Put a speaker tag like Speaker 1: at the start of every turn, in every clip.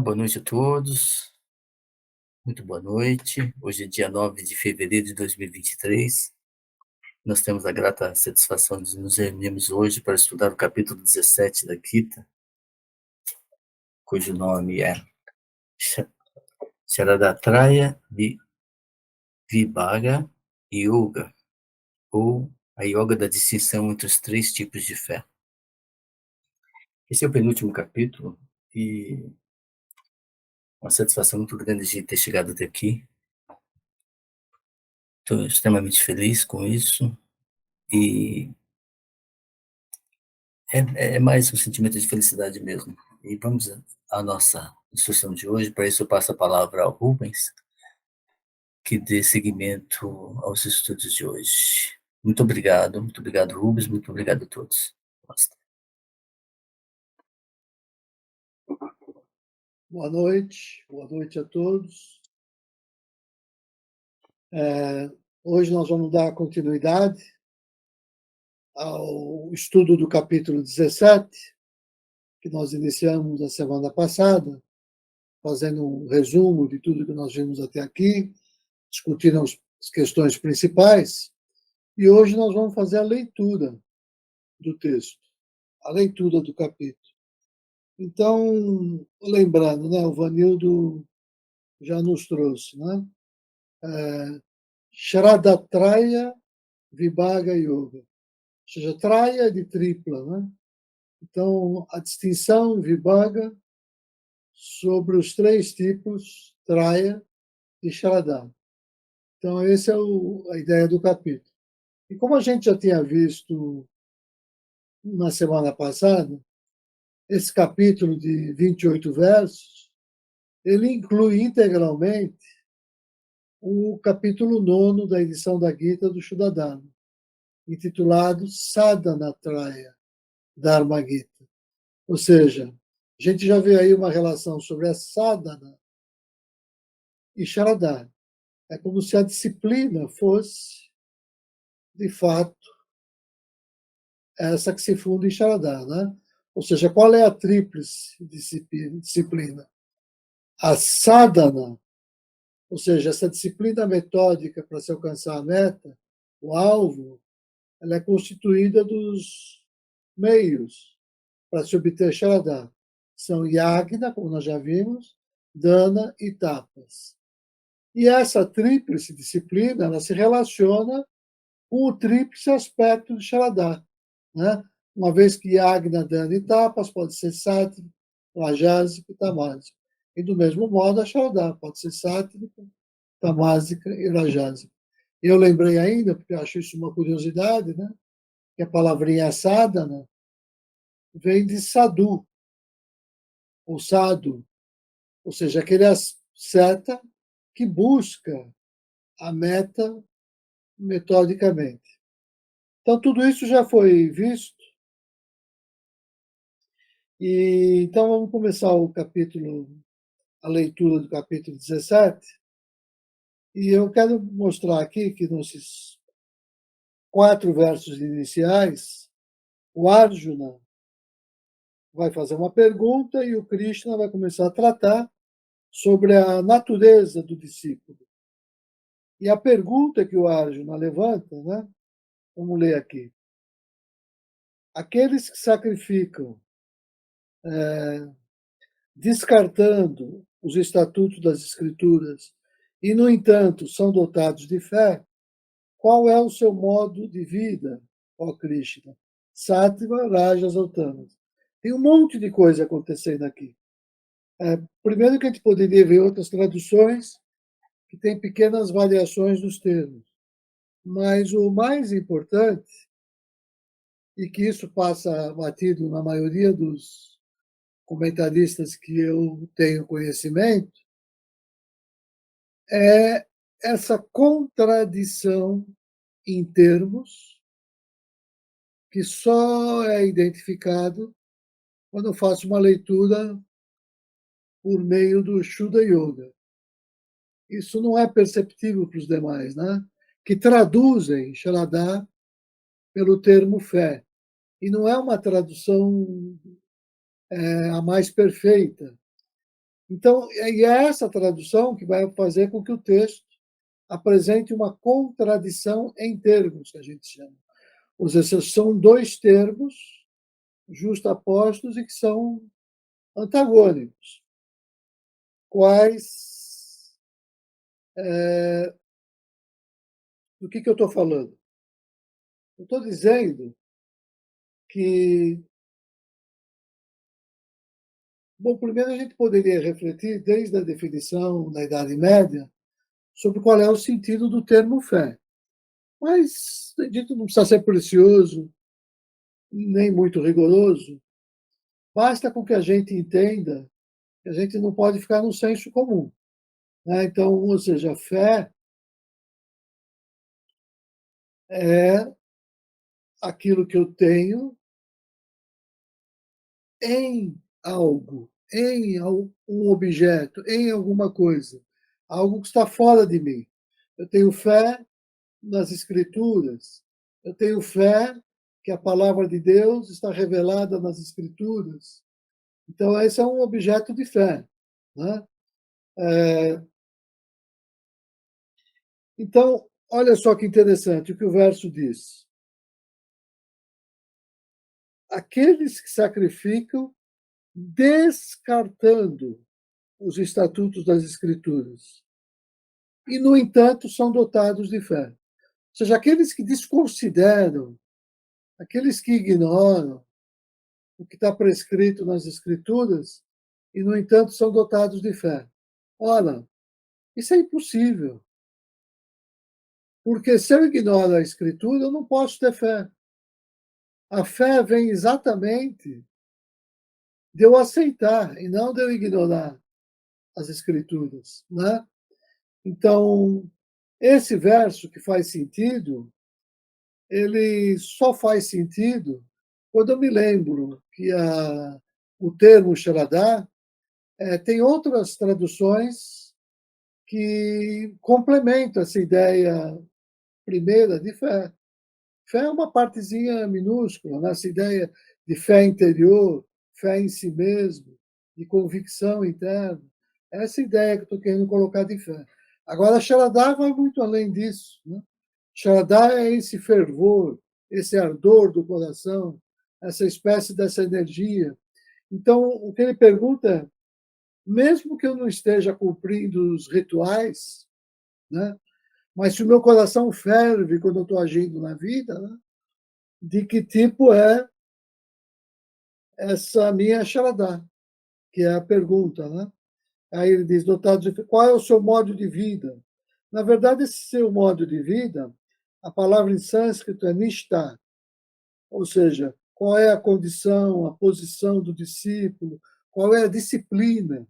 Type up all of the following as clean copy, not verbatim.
Speaker 1: boa noite a todos. Muito boa noite. Hoje é dia 9 de fevereiro de 2023. Nós temos a grata satisfação de nos reunirmos hoje para estudar o capítulo 17 da Gita, cujo nome é Sharadatraya Vibhaga Yoga, ou a yoga da distinção entre os três tipos de fé. Esse é o penúltimo capítulo e uma satisfação muito grande de ter chegado até aqui. Estou extremamente feliz com isso e é mais um sentimento de felicidade mesmo. E vamos à nossa instrução de hoje. Para isso eu passo a palavra ao Rubens, que dê seguimento aos estudos de hoje. Muito obrigado, Rubens, muito obrigado a todos.
Speaker 2: Boa noite a todos. Hoje nós vamos dar continuidade ao estudo do capítulo 17, que nós iniciamos a semana passada, fazendo um resumo de tudo que nós vimos até aqui, discutindo as questões principais, e hoje nós vamos fazer a leitura do texto, a leitura do capítulo. Então, lembrando, o Vanildo já nos trouxe, Sharadatraya Vibhaga Yoga. Ou seja, Traya de tripla, Então, a distinção Vibhaga sobre os três tipos Traya de Sharadha. Então, essa é a ideia do capítulo. E como a gente já tinha visto na semana passada, esse capítulo de 28 versos, ele inclui integralmente o capítulo 9 da edição da Gita do Shuddhadharma, intitulado Sadhanatraya Dharma Gita. Ou seja, a gente já vê aí uma relação sobre a sadhana e Sharadha. É como se a disciplina fosse, de fato, essa que se funda em Sharadha, Ou seja, qual é a tríplice disciplina? A sadhana, ou seja, essa disciplina metódica para se alcançar a meta, o alvo, ela é constituída dos meios para se obter Sharadha. São yagna, como nós já vimos, dana e tapas. E essa tríplice disciplina, ela se relaciona com o tríplice aspecto de Sharadha, Uma vez que yagna, dana e tapas pode ser sátrico, rajásico e tamásico. E do mesmo modo a Sharadha pode ser sátrica, tamásica e rajásica. Eu lembrei ainda, porque eu acho isso uma curiosidade, que a palavrinha sadhana vem de sadhu, ou sadhu, ou seja, aquele asceta que busca a meta metodicamente. Então, tudo isso já foi visto. E então, vamos começar a leitura do capítulo 17. E eu quero mostrar aqui que nesses 4 versos iniciais, o Arjuna vai fazer uma pergunta e o Krishna vai começar a tratar sobre a natureza do discípulo. E a pergunta que o Arjuna levanta, vamos ler aqui. Aqueles que sacrificam, descartando os estatutos das Escrituras e, no entanto, são dotados de fé, qual é o seu modo de vida, ó Krishna? Sattva, Rajas ou Tamas. Tem um monte de coisa acontecendo aqui. Primeiro que a gente poderia ver outras traduções que têm pequenas variações nos termos. Mas o mais importante, e que isso passa batido na maioria dos comentaristas que eu tenho conhecimento, é essa contradição em termos que só é identificado quando eu faço uma leitura por meio do Shuddha Yoga. Isso não é perceptível para os demais, que traduzem Sharadha pelo termo fé. E não é uma tradução a mais perfeita, Então, é essa tradução que vai fazer com que o texto apresente uma contradição em termos, que a gente chama. Ou seja, são dois termos justapostos e que são antagônicos. Quais. Do que eu estou falando? Eu estou dizendo que. Bom, primeiro a gente poderia refletir, desde a definição da Idade Média, sobre qual é o sentido do termo fé. Mas, acredito, não precisa ser precioso, nem muito rigoroso. Basta com que a gente entenda que a gente não pode ficar no senso comum. Né? Então, ou seja, fé é aquilo que eu tenho em algo, em um objeto, em alguma coisa, algo que está fora de mim. Eu tenho fé nas Escrituras, eu tenho fé que a palavra de Deus está revelada nas Escrituras. Então, esse é um objeto de fé. Né? Então, olha só que interessante o que o verso diz. Aqueles que sacrificam descartando os estatutos das Escrituras e, no entanto, são dotados de fé. Ou seja, aqueles que desconsideram, aqueles que ignoram o que está prescrito nas Escrituras e, no entanto, são dotados de fé. Ora, isso é impossível. Porque se eu ignoro a Escritura, eu não posso ter fé. A fé vem exatamente de eu aceitar e não de eu ignorar as Escrituras. Né? Então, esse verso que faz sentido, ele só faz sentido quando eu me lembro que o termo Sharadá tem outras traduções que complementam essa ideia primeira de fé. Fé é uma partezinha minúscula, nessa ideia de fé interior, fé em si mesmo, de convicção interna. Essa ideia que eu estou querendo colocar de fé. Agora, Sharadá vai muito além disso. Né? Sharadá é esse fervor, esse ardor do coração, essa espécie dessa energia. Então, o que ele pergunta é, mesmo que eu não esteja cumprindo os rituais, né, mas se o meu coração ferve quando eu estou agindo na vida, né, de que tipo é essa minha Sharadá, que é a pergunta. Né? Aí ele diz, dotado de qual é o seu modo de vida? Na verdade, esse seu modo de vida, a palavra em sânscrito é nishtha, ou seja, qual é a condição, a posição do discípulo, qual é a disciplina,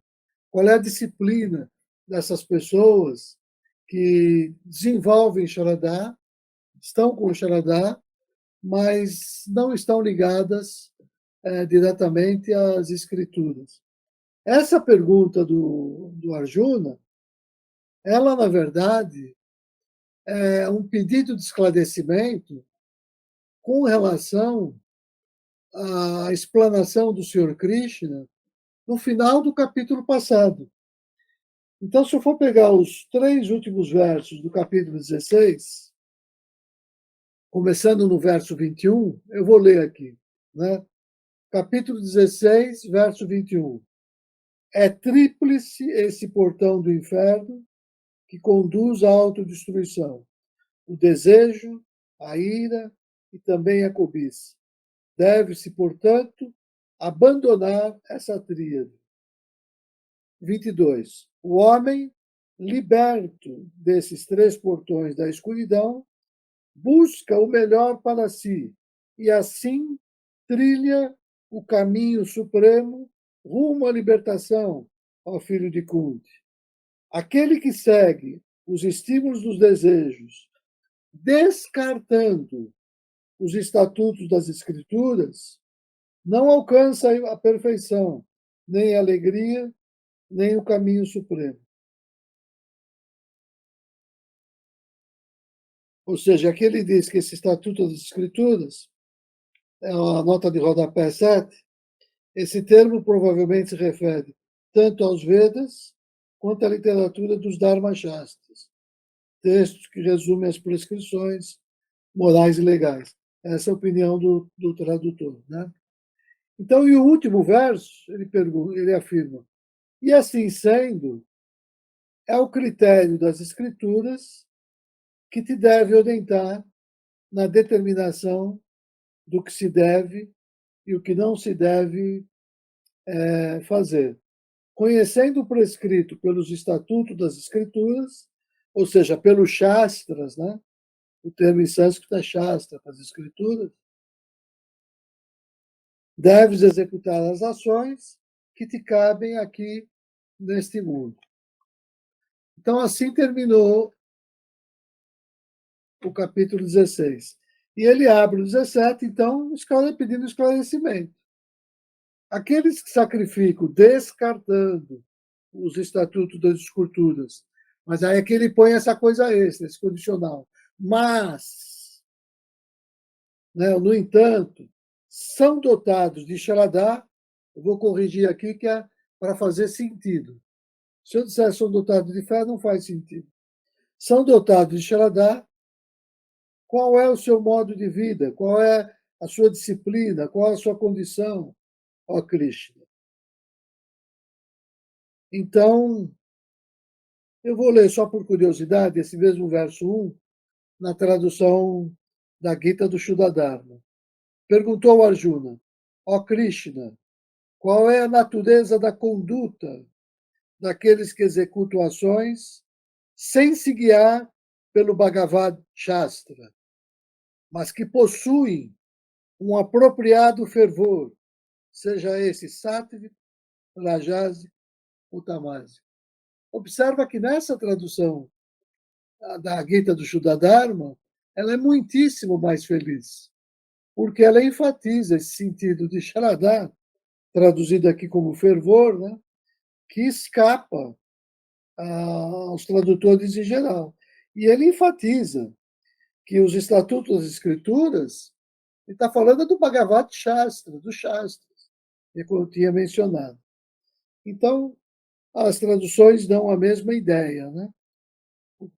Speaker 2: qual é a disciplina dessas pessoas que desenvolvem Sharadá, estão com Sharadá, mas não estão ligadas diretamente às escrituras. Essa pergunta do Arjuna, ela, na verdade, é um pedido de esclarecimento com relação à explanação do Senhor Krishna no final do capítulo passado. Então, se eu for pegar os 3 últimos versos do capítulo 16, começando no verso 21, eu vou ler aqui. Né? Capítulo 16, verso 21. É tríplice esse portão do inferno que conduz à autodestruição: o desejo, a ira e também a cobiça. Deve-se, portanto, abandonar essa tríade. 22. O homem, liberto desses 3 portões da escuridão, busca o melhor para si e, assim, trilha o caminho supremo rumo à libertação, ó filho de Kunti. Aquele que segue os estímulos dos desejos, descartando os estatutos das Escrituras, não alcança a perfeição, nem a alegria, nem o caminho supremo. Ou seja, aqui ele diz que esse estatuto das Escrituras é a nota de rodapé 7. Esse termo provavelmente se refere tanto aos Vedas quanto à literatura dos Dharma-shastras, textos que resumem as prescrições morais e legais. Essa é a opinião do tradutor. Né? Então, e o último verso, ele afirma, e assim sendo, é o critério das escrituras que te deve orientar na determinação do que se deve e o que não se deve fazer. Conhecendo o prescrito pelos estatutos das escrituras, ou seja, pelos shastras, né? O termo em sânscrito é shastra, para as escrituras, deves executar as ações que te cabem aqui neste mundo. Então, assim terminou o capítulo 16. E ele abre o 17, então, pedindo esclarecimento. Aqueles que sacrificam descartando os estatutos das esculturas, mas aí é que ele põe essa coisa extra, esse condicional. Mas, né, no entanto, são dotados de Sharadá, eu vou corrigir aqui que é para fazer sentido. Se eu disser são dotados de fé, não faz sentido. São dotados de Sharadá, qual é o seu modo de vida? Qual é a sua disciplina? Qual é a sua condição, ó Krishna? Então, eu vou ler só por curiosidade esse mesmo verso 1, na tradução da Gita do Shuddhadharma. Perguntou Arjuna, ó Krishna, qual é a natureza da conduta daqueles que executam ações sem se guiar pelo Bhagavad Shastra, mas que possuem um apropriado fervor, seja esse sáttvico, rajásico ou tamásico. Observa que nessa tradução da Gita do Shuddhadharma, ela é muitíssimo mais feliz, porque ela enfatiza esse sentido de Sharadá, traduzido aqui como fervor, né, que escapa aos tradutores em geral. E ele enfatiza que os estatutos das escrituras, ele está falando do Bhagavad Shastra, do Shastras, que eu tinha mencionado. Então, as traduções dão a mesma ideia, né?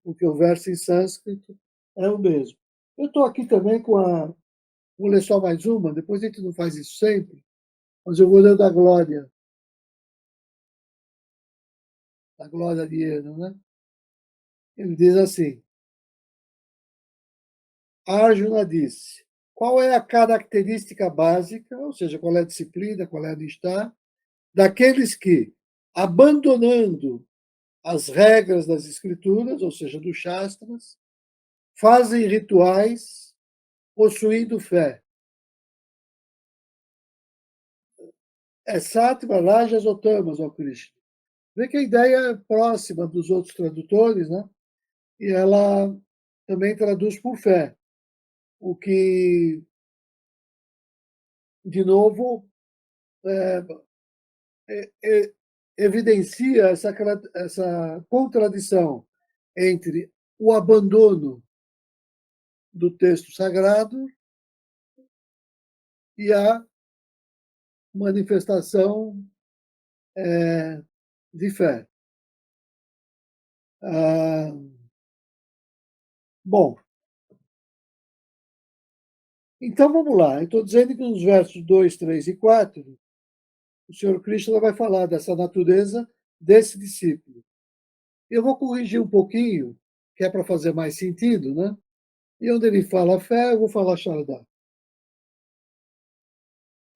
Speaker 2: Porque o verso em sânscrito é o mesmo. Eu estou aqui também com a. Vou ler só mais uma, depois a gente não faz isso sempre, mas eu vou ler da Glória de Eno, né? Ele diz assim: Arjuna disse, qual é a característica básica, ou seja, qual é a disciplina, qual é a lista, daqueles que, abandonando as regras das escrituras, ou seja, dos shastras, fazem rituais possuindo fé. É sáttva, rajas ou tamas, ó Krishna. Vê que a ideia é próxima dos outros tradutores, né? E ela também traduz por fé, o que, de novo, evidencia essa contradição entre o abandono do texto sagrado e a manifestação de fé. Bom, então vamos lá. Eu estou dizendo que nos versos 2, 3 e 4, o Senhor Krishna vai falar dessa natureza desse discípulo. Eu vou corrigir um pouquinho, que é para fazer mais sentido, né? E onde ele fala fé, eu vou falar Sharadá.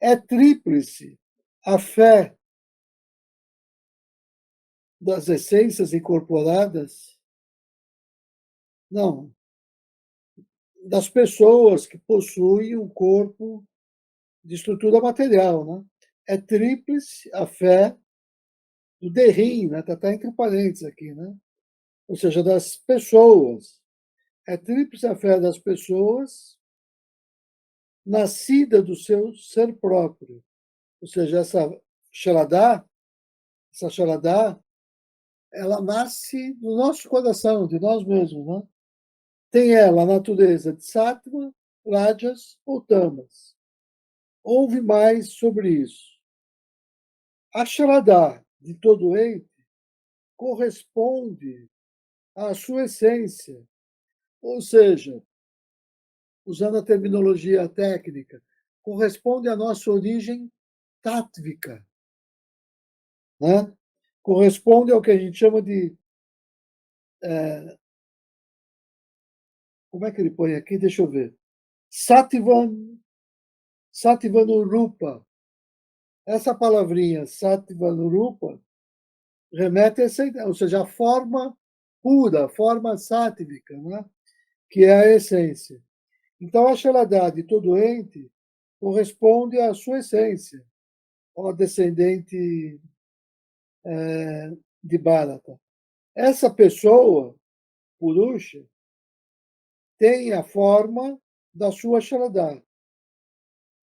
Speaker 2: É tríplice a fé das essências incorporadas? Não, das pessoas que possuem um corpo de estrutura material, né? É tríplice a fé do derrim, né? Tá entre parênteses aqui, né? Ou seja, das pessoas. É tríplice a fé das pessoas nascida do seu ser próprio. Ou seja, essa Sharadá, ela nasce do nosso coração, de nós mesmos, né? Tem ela a natureza de sattva, rajas ou tamas. Ouve mais sobre isso. A Sharadá, de todo ente corresponde à sua essência, ou seja, usando a terminologia técnica, corresponde à nossa origem tátvica, né? Corresponde ao que a gente chama de. Como é que ele põe aqui? Deixa eu ver. Sattvanurupa. Essa palavrinha, Sattvanurupa, remete a essa ideia, ou seja, a forma pura, a forma sátvica, né? Que é a essência. Então, a Shaladá de todo ente corresponde à sua essência, ao descendente de Bharata. Essa pessoa, Purusha, tem a forma da sua Shaladá.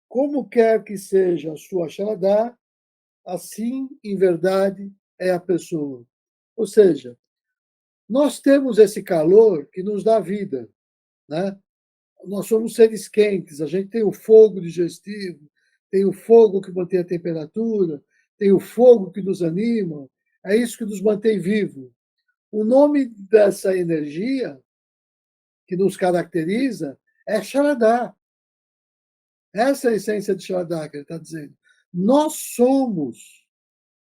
Speaker 2: Como quer que seja a sua Shaladá, assim, em verdade, é a pessoa. Ou seja, nós temos esse calor que nos dá vida, né? Nós somos seres quentes, a gente tem o fogo digestivo, tem o fogo que mantém a temperatura, tem o fogo que nos anima, é isso que nos mantém vivos. O nome dessa energia que nos caracteriza é Sharadá. Essa é a essência de Sharadá que ele está dizendo. Nós somos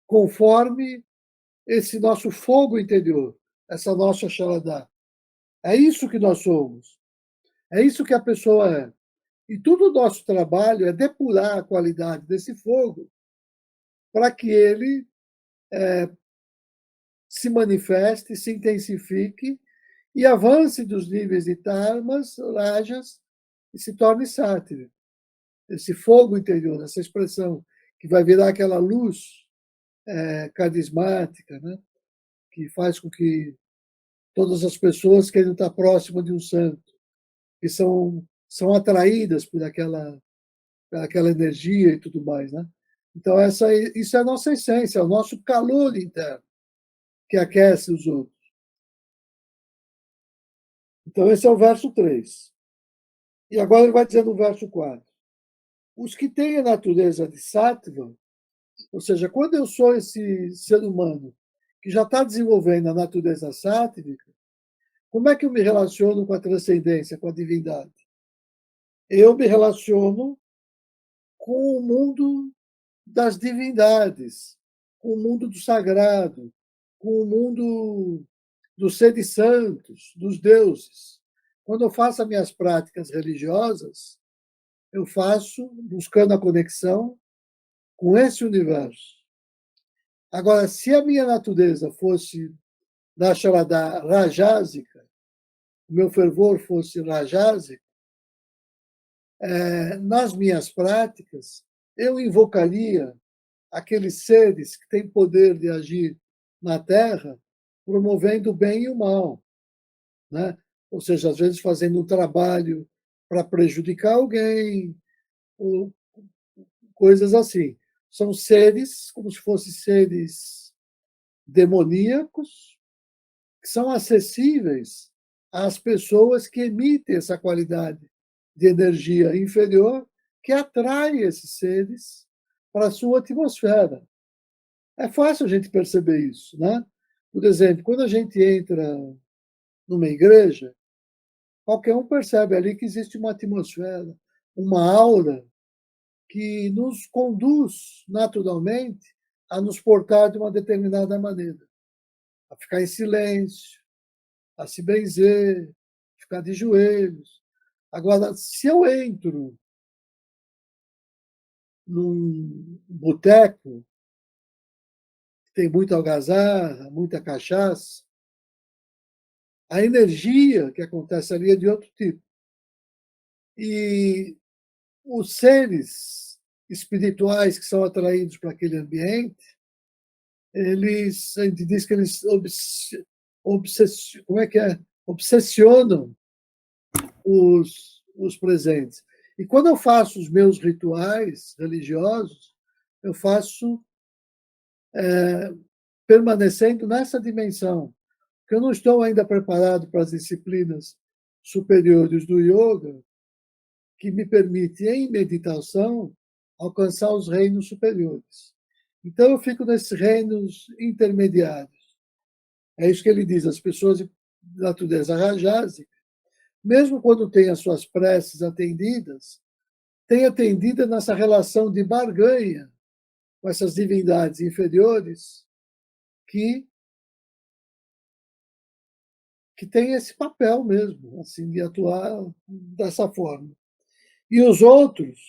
Speaker 2: conforme esse nosso fogo interior, essa nossa Sharadá. É isso que nós somos. É isso que a pessoa é. E todo o nosso trabalho é depurar a qualidade desse fogo para que ele se manifeste, se intensifique e avance dos níveis de dharmas, rajas e se torne sátira. Esse fogo interior, essa expressão que vai virar aquela luz carismática, né? Que faz com que todas as pessoas queiram estar próximas de um santo, que são atraídas por aquela energia e tudo mais, né? Então, isso é a nossa essência, é o nosso calor interno, que aquece os outros. Então, esse é o verso 3. E agora ele vai dizer no verso 4. Os que têm a natureza de sattva, ou seja, quando eu sou esse ser humano que já está desenvolvendo a natureza sáttvica, como é que eu me relaciono com a transcendência, com a divindade? Eu me relaciono com o mundo das divindades, com o mundo do sagrado, com o mundo dos seres santos, dos deuses. Quando eu faço as minhas práticas religiosas, eu faço buscando a conexão com esse universo. Agora, se a minha natureza fosse da chamada rajásica, o meu fervor fosse rajásico, nas minhas práticas, eu invocaria aqueles seres que têm poder de agir na Terra, promovendo o bem e o mal, né? Ou seja, às vezes fazendo um trabalho para prejudicar alguém, ou coisas assim. São seres, como se fossem seres demoníacos, que são acessíveis às pessoas que emitem essa qualidade de energia inferior, que atrai esses seres para a sua atmosfera. É fácil a gente perceber isso, né? Por exemplo, quando a gente entra numa igreja, qualquer um percebe ali que existe uma atmosfera, uma aura que nos conduz naturalmente a nos portar de uma determinada maneira, a ficar em silêncio, a se benzer, ficar de joelhos. Agora, se eu entro num boteco que tem muita algazarra, muita cachaça, a energia que acontece ali é de outro tipo. E os seres espirituais que são atraídos para aquele ambiente, a gente diz que eles como é que é? Obsessionam os presentes. E quando eu faço os meus rituais religiosos, eu faço permanecendo nessa dimensão, porque eu não estou ainda preparado para as disciplinas superiores do yoga, que me permite, em meditação, alcançar os reinos superiores. Então, eu fico nesses reinos intermediários. É isso que ele diz, as pessoas de natureza rajásica, mesmo quando têm as suas preces atendidas, têm atendida nessa relação de barganha com essas divindades inferiores que tem esse papel mesmo, assim, de atuar dessa forma. E os outros,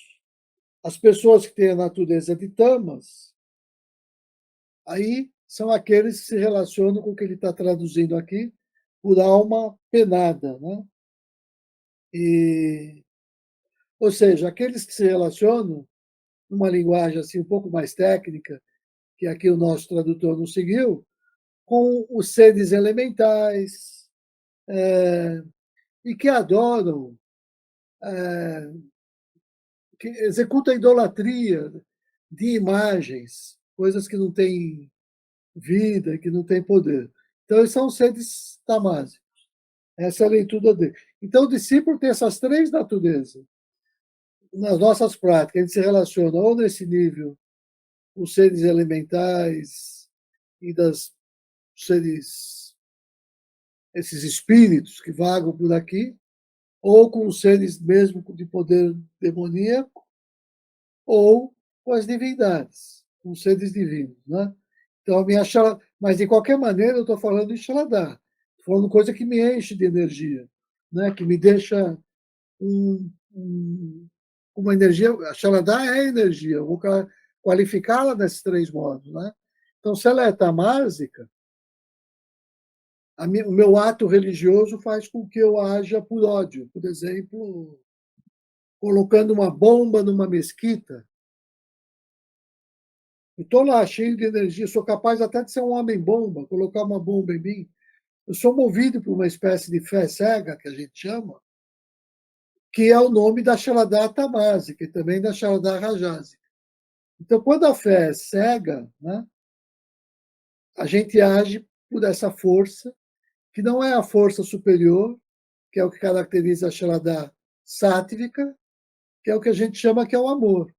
Speaker 2: as pessoas que têm a natureza de tamas, aí são aqueles que se relacionam com o que ele está traduzindo aqui, por alma penada, né? E, ou seja, aqueles que se relacionam numa linguagem assim um pouco mais técnica, que aqui o nosso tradutor não seguiu, com os seres elementais, e que adoram, que executam a idolatria de imagens, coisas que não têm vida, que não têm poder. Então, eles são seres tamásicos. Essa é a leitura dele. Então, o discípulo tem essas três naturezas. Nas nossas práticas, a gente se relaciona ou nesse nível, os seres elementais e das seres, esses espíritos que vagam por aqui, ou com os seres mesmo de poder demoníaco, ou com as divindades, com os seres divinos, né? Então, a minha mas de qualquer maneira eu estou falando de Shaladar, estou falando coisa que me enche de energia, né? Que me deixa uma energia. A Shaladar é energia, eu vou qualificá-la nesses três modos, né? Então, se ela é tamásica, o meu ato religioso faz com que eu haja por ódio. Por exemplo, colocando uma bomba numa mesquita. Estou lá cheio de energia, sou capaz até de ser um homem-bomba, colocar uma bomba em mim. Eu sou movido por uma espécie de fé cega, que a gente chama, que é o nome da Shaladá Tamásica e também da Shaladá Rajásica. Então, quando a fé é cega, né, a gente age por essa força, que não é a força superior, que é o que caracteriza a Shaladá Sátvica, que é o que a gente chama que é o amor.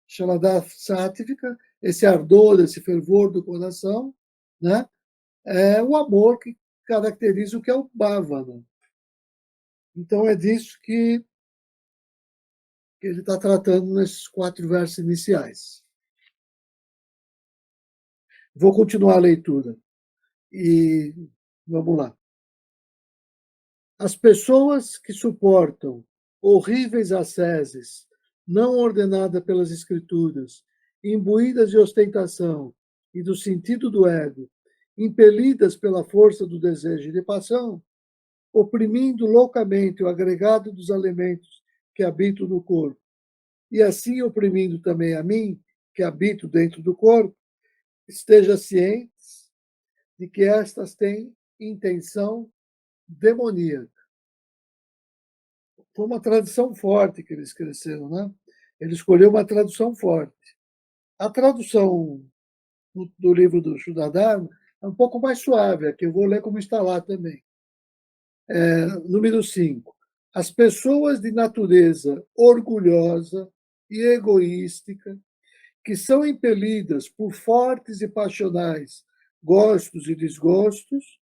Speaker 2: Shaladá Sátvica, esse ardor, esse fervor do coração, né, é o amor que caracteriza o que é o Bhavana. Então, é disso que ele está tratando nesses 4 versos iniciais. Vou continuar a leitura. E vamos lá. As pessoas que suportam horríveis asceses, não ordenada pelas escrituras, imbuídas de ostentação e do sentido do ego, impelidas pela força do desejo e de paixão, oprimindo loucamente o agregado dos elementos que habitam no corpo, e assim oprimindo também a mim, que habito dentro do corpo, esteja cientes de que estas têm intenção demoníaca. Foi uma tradução forte que eles cresceram, né? Ele escolheu uma tradução forte. A tradução do livro do Shuddhadharma é um pouco mais suave, aqui eu vou ler como está lá também. Número 5. As pessoas de natureza orgulhosa e egoística, que são impelidas por fortes e passionais gostos e desgostos,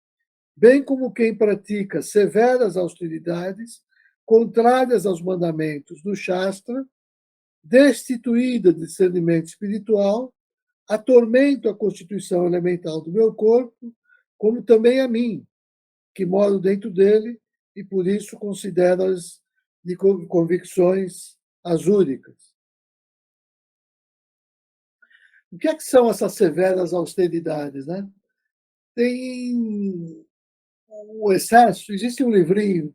Speaker 2: bem como quem pratica severas austeridades, contrárias aos mandamentos do Shastra, destituída de discernimento espiritual, atormento a constituição elemental do meu corpo, como também a mim, que moro dentro dele e por isso considero-as de convicções azúricas. O que é que são essas severas austeridades, né? Tem o excesso. Existe um livrinho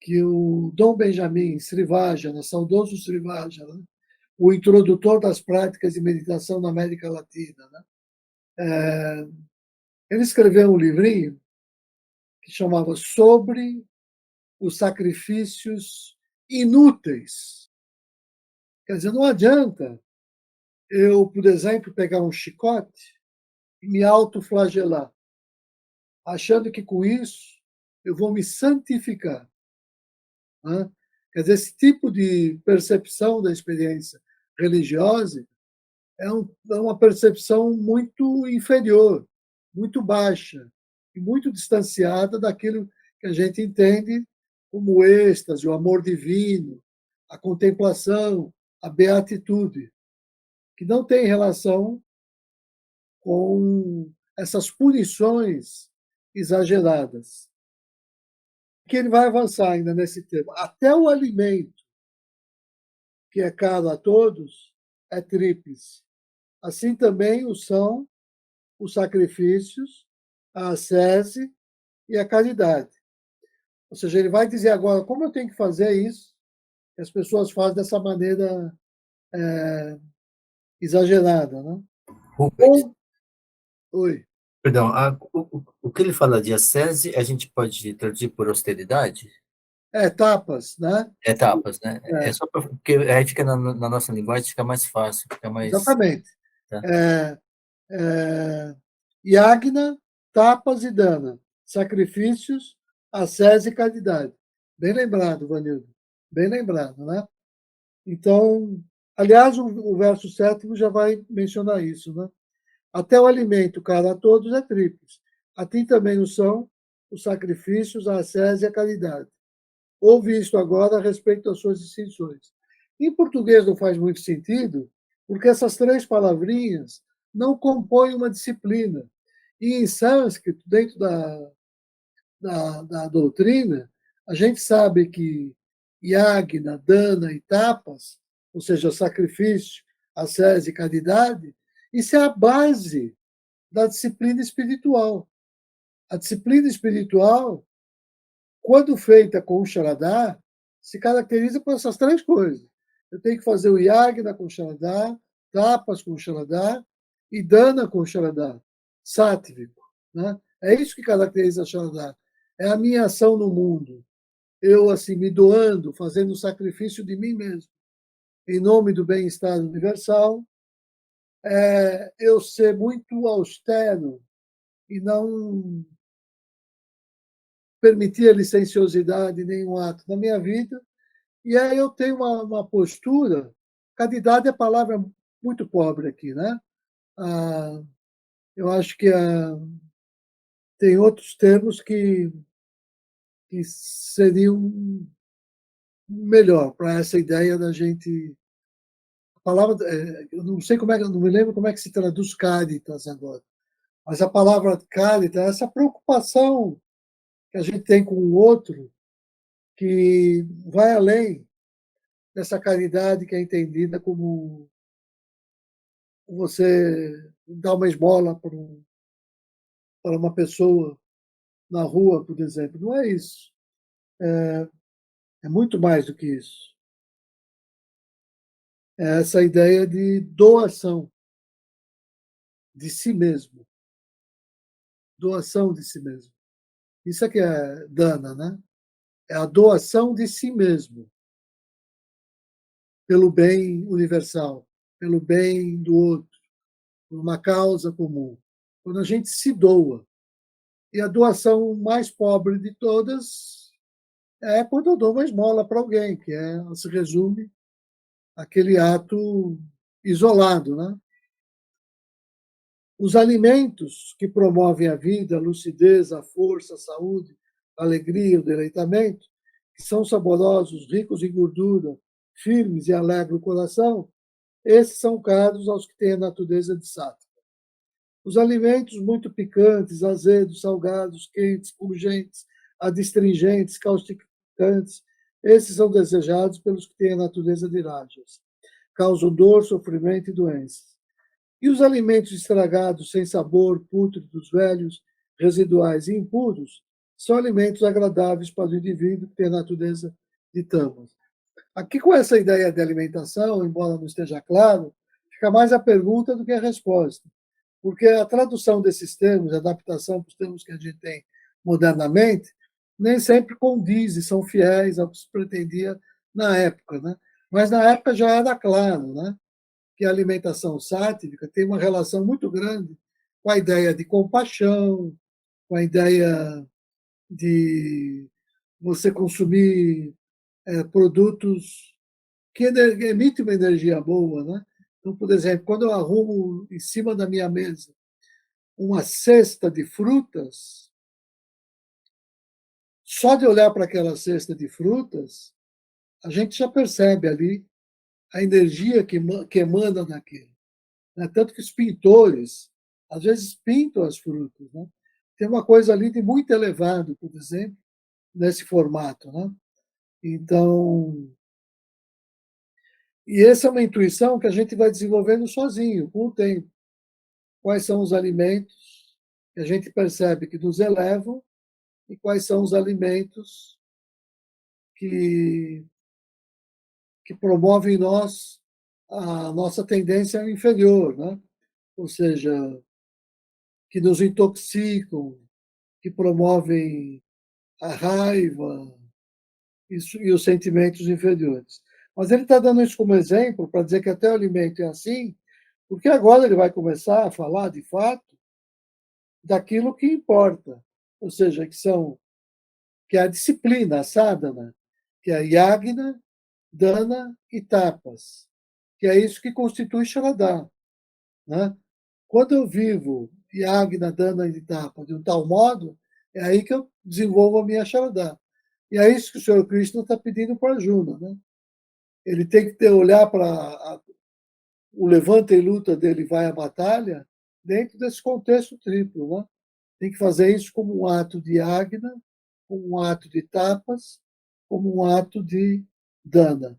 Speaker 2: que o Dom Benjamin Srivajana, saudoso Srivajana, o introdutor das práticas de meditação na América Latina, né? Ele escreveu um livrinho que chamava Sobre os Sacrifícios Inúteis. Quer dizer, não adianta eu, por exemplo, pegar um chicote e me autoflagelar, achando que com isso eu vou me santificar. Né? Quer dizer, esse tipo de percepção da experiência religiosa é uma percepção muito inferior, muito baixa e muito distanciada daquilo que a gente entende como o êxtase, o amor divino, a contemplação, a beatitude, que não tem relação com essas punições exageradas. Que ele vai avançar ainda nesse tema. Até o alimento, que é caro a todos, é tríplice. Assim também o são os sacrifícios, a ascese e a caridade. Ou seja, ele vai dizer agora como eu tenho que fazer isso, que as pessoas fazem dessa maneira exagerada. Né?
Speaker 1: Rubens,
Speaker 2: Ou, oi,
Speaker 1: perdão, o que ele fala de ascese, a gente pode traduzir por austeridade?
Speaker 2: etapas, né?
Speaker 1: Etapas, né? É
Speaker 2: É,
Speaker 1: só porque aí fica na nossa linguagem, fica mais fácil, fica mais.
Speaker 2: exatamente.
Speaker 1: Tá?
Speaker 2: É, é, Yagna, tapas e dana, sacrifícios, ascese e caridade. Bem lembrado, Vanildo. Bem lembrado, né? Então, aliás, o verso 7 já vai mencionar isso, né? Até o alimento, cara, a todos é tríplice. A ti também o são os sacrifícios, a ascese e a caridade. Ouve isto agora a respeito das suas distinções. Em português não faz muito sentido, porque essas três palavrinhas não compõem uma disciplina. E em sânscrito, dentro da doutrina, a gente sabe que yagna, dana e tapas, ou seja, sacrifício, ascese e caridade, isso é a base da disciplina espiritual. A disciplina espiritual, quando feita com o Sharadá, se caracteriza por essas três coisas. Eu tenho que fazer o yagna com o Sharadá, tapas com o Sharadá e dana com o Sharadá, sátvico. Né? É isso que caracteriza a Sharadá. É a minha ação no mundo. Eu, assim, me doando, fazendo o sacrifício de mim mesmo, em nome do bem-estar universal, eu ser muito austero e não permitir a licenciosidade em nenhum ato na minha vida. E aí eu tenho uma postura. Caridade é palavra muito pobre aqui, né? Ah, eu acho que tem outros termos que seriam melhor para essa ideia da gente. A palavra, eu não sei como é, eu não me lembro como é que se traduz caritas agora, mas a palavra caritas é essa preocupação que a gente tem com o outro, que vai além dessa caridade que é entendida como você dar uma esmola para uma pessoa na rua, por exemplo. Não é isso. É muito mais do que isso. É essa ideia de doação de si mesmo. Doação de si mesmo. Isso é que é dana, né? É a doação de si mesmo pelo bem universal, pelo bem do outro, por uma causa comum. Quando a gente se doa. E a doação mais pobre de todas é quando eu dou uma esmola para alguém, que se resume aquele ato isolado, né? Os alimentos que promovem a vida, a lucidez, a força, a saúde, a alegria, o deleitamento, que são saborosos, ricos em gordura, firmes e alegram o coração, esses são caros aos que têm a natureza de sattva. Os alimentos muito picantes, azedos, salgados, quentes, pungentes, adstringentes, causticantes, esses são desejados pelos que têm a natureza de rajas. Causam dor, sofrimento e doenças. E os alimentos estragados, sem sabor, pútridos, velhos, residuais e impuros, são alimentos agradáveis para o indivíduo que tem a natureza de tamas. Aqui, com essa ideia de alimentação, embora não esteja claro, fica mais a pergunta do que a resposta. Porque a tradução desses termos, a adaptação para os termos que a gente tem modernamente, nem sempre condiz e são fiéis ao que se pretendia na época. Né? Mas na época já era claro, né? Que a alimentação sátrica tem uma relação muito grande com a ideia de compaixão, com a ideia de você consumir produtos que emitem uma energia boa, né? Então, por exemplo, quando eu arrumo em cima da minha mesa uma cesta de frutas, só de olhar para aquela cesta de frutas, a gente já percebe ali a energia que emana daquilo. Né? Tanto que os pintores, às vezes, pintam as frutas. Né? Tem uma coisa ali de muito elevado, por exemplo, nesse formato. Né? Então, e essa é uma intuição que a gente vai desenvolvendo sozinho, com o tempo. Quais são os alimentos que a gente percebe que nos elevam e quais são os alimentos que, que promovem em nós a nossa tendência inferior, né? Ou seja, que nos intoxicam, que promovem a raiva e os sentimentos inferiores. Mas ele está dando isso como exemplo para dizer que até o alimento é assim, porque agora ele vai começar a falar, de fato, daquilo que importa, ou seja, que é a disciplina, a sadhana, que é a yagna, dana e tapas, que é isso que constitui Sharadá. Né? Quando eu vivo yagna, dana e tapas de um tal modo, é aí que eu desenvolvo a minha Sharadá. E é isso que o Senhor Krishna está pedindo para Arjuna. Né? Ele tem que olhar para o levanta e luta dele, vai à batalha, dentro desse contexto triplo. Né? Tem que fazer isso como um ato de Agna, como um ato de tapas, como um ato de dana.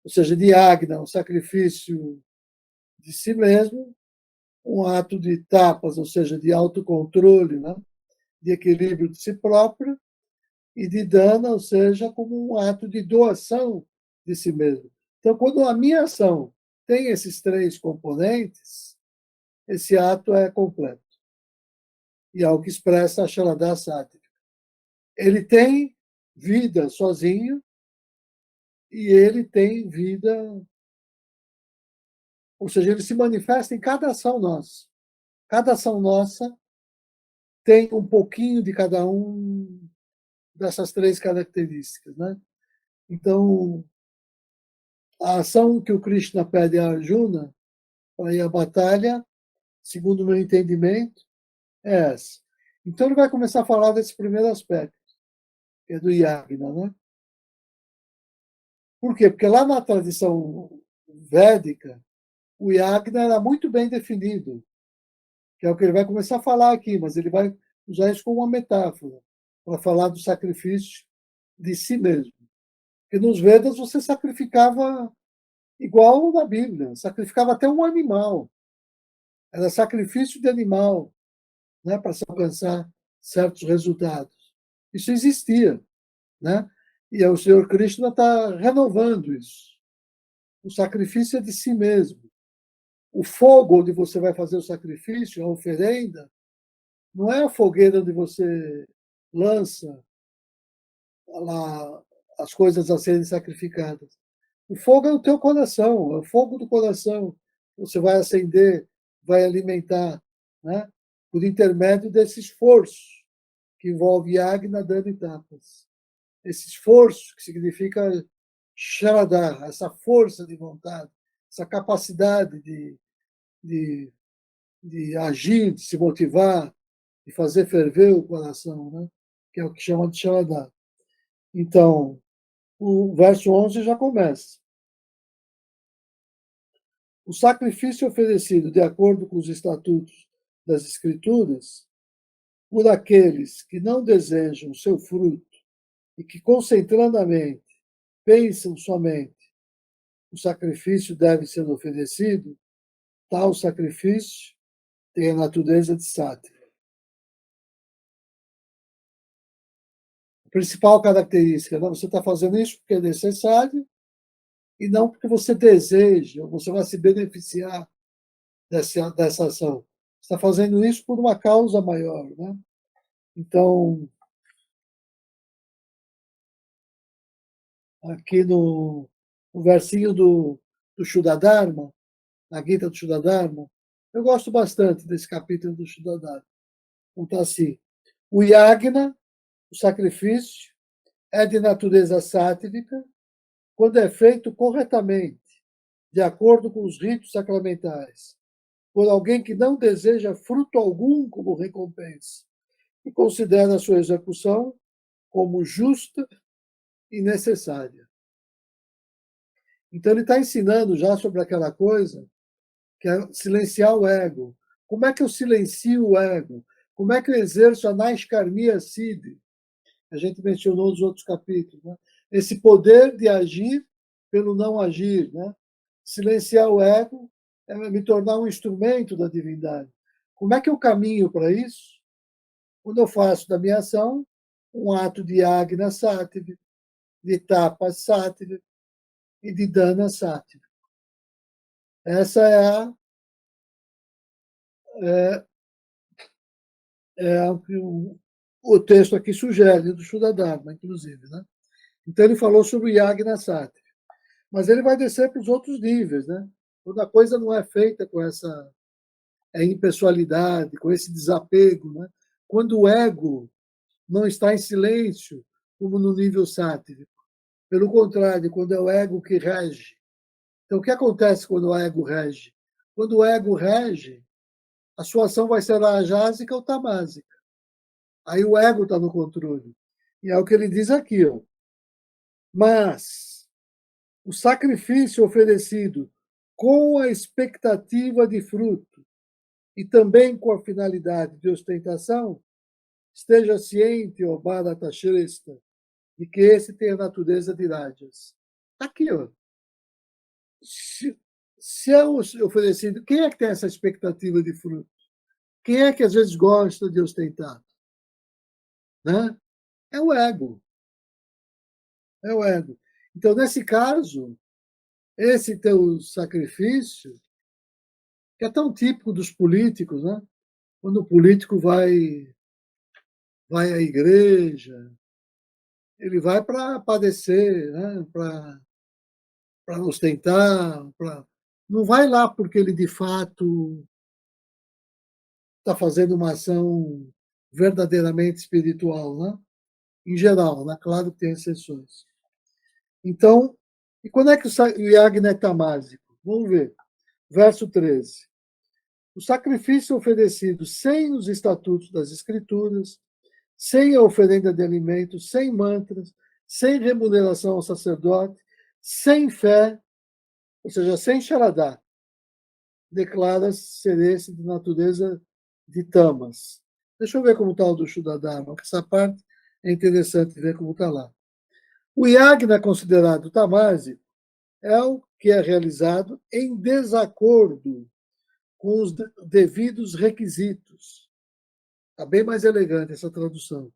Speaker 2: Ou seja, de Agna, um sacrifício de si mesmo, um ato de tapas, ou seja, de autocontrole, né? De equilíbrio de si próprio, e de dana, ou seja, como um ato de doação de si mesmo. Então, quando a minha ação tem esses três componentes, esse ato é completo. E é o que expressa a Sharadá Sátiva. Ele tem vida sozinho e ele tem vida, ou seja, ele se manifesta em cada ação nossa. Cada ação nossa tem um pouquinho de cada um dessas três características, né? Então, a ação que o Krishna pede a Arjuna para ir à batalha, segundo o meu entendimento, é essa. Então, ele vai começar a falar desse primeiro aspecto, que é do yagna, né? Por quê? Porque lá na tradição védica, o yagna era muito bem definido, que é o que ele vai começar a falar aqui, mas ele vai usar isso como uma metáfora para falar do sacrifício de si mesmo. Porque nos Vedas você sacrificava igual na Bíblia, sacrificava até um animal. Era sacrifício de animal, né, para se alcançar certos resultados. Isso existia, né? E o Senhor Krishna está renovando isso. O sacrifício é de si mesmo. O fogo onde você vai fazer o sacrifício, a oferenda, não é a fogueira onde você lança lá as coisas a serem sacrificadas. O fogo é o teu coração, é o fogo do coração. Você vai acender, vai alimentar, né? Por intermédio desse esforço que envolve yagna, dana e tapas. Esse esforço que significa sharadá, essa força de vontade, essa capacidade de, de agir, de se motivar, de fazer ferver o coração, né? Que é o que chama de sharadá. Então, o verso 11 já começa. O sacrifício oferecido de acordo com os estatutos das Escrituras, por aqueles que não desejam seu fruto e que concentradamente pensam somente o sacrifício deve ser oferecido, tal sacrifício tem a natureza de sático. A principal característica, não, você está fazendo isso porque é necessário e não porque você deseja, ou você vai se beneficiar dessa ação. Você está fazendo isso por uma causa maior. Né? Então, aqui no versinho do Shuddha-dharma, na Gita do Shuddha-dharma, eu gosto bastante desse capítulo do Shuddha-dharma. Então, está assim, o yagna, o sacrifício, é de natureza sátrica quando é feito corretamente, de acordo com os ritos sacramentais, por alguém que não deseja fruto algum como recompensa e considera a sua execução como justa e necessária. Então, ele está ensinando já sobre aquela coisa que é silenciar o ego. Como é que eu silencio o ego? Como é que eu exerço a Naiskarmia Siddhi? A gente mencionou nos outros capítulos. Né? Esse poder de agir pelo não agir. Né? Silenciar o ego é me tornar um instrumento da divindade. Como é que eu caminho para isso? Quando eu faço da minha ação um ato de Agna Sattva, de Tapa Sattva e de Dana Sattva. Essa é o que o texto aqui sugere, do Shuddha Dharma, inclusive. Né? Então, ele falou sobre o Yagna Sattva. Mas ele vai descer para os outros níveis. Né? Quando a coisa não é feita com essa impessoalidade, com esse desapego, né? Quando o ego não está em silêncio, como no nível sátivico. Pelo contrário, quando é o ego que rege. Então, o que acontece quando o ego rege? Quando o ego rege, a sua ação vai ser a ajásica ou tamásica. Aí o ego está no controle. E é o que ele diz aqui. Ó. Mas o sacrifício oferecido com a expectativa de fruto e também com a finalidade de ostentação, esteja ciente, ó Bharata Shrestha, de que esse tem a natureza de rajas. Aqui, ó. Se é oferecido, quem é que tem essa expectativa de fruto? Quem é que às vezes gosta de ostentar? Né? É o ego. É o ego. Então, nesse caso, esse teu sacrifício, que é tão típico dos políticos, né? Quando o político vai à igreja, ele vai para padecer, né? Para ostentar, não vai lá porque ele de fato está fazendo uma ação verdadeiramente espiritual, né? Em geral, né? Claro que tem exceções. Então, e quando é que o Yagna é tamásico? Vamos ver. Verso 13. O sacrifício oferecido sem os estatutos das escrituras, sem a oferenda de alimentos, sem mantras, sem remuneração ao sacerdote, sem fé, ou seja, sem charadá, declara ser esse de natureza de tamas. Deixa eu ver como está o do Shuddha, porque essa parte é interessante ver como está lá. O yagna considerado tamásico é o que é realizado em desacordo com os devidos requisitos. Está bem mais elegante essa tradução.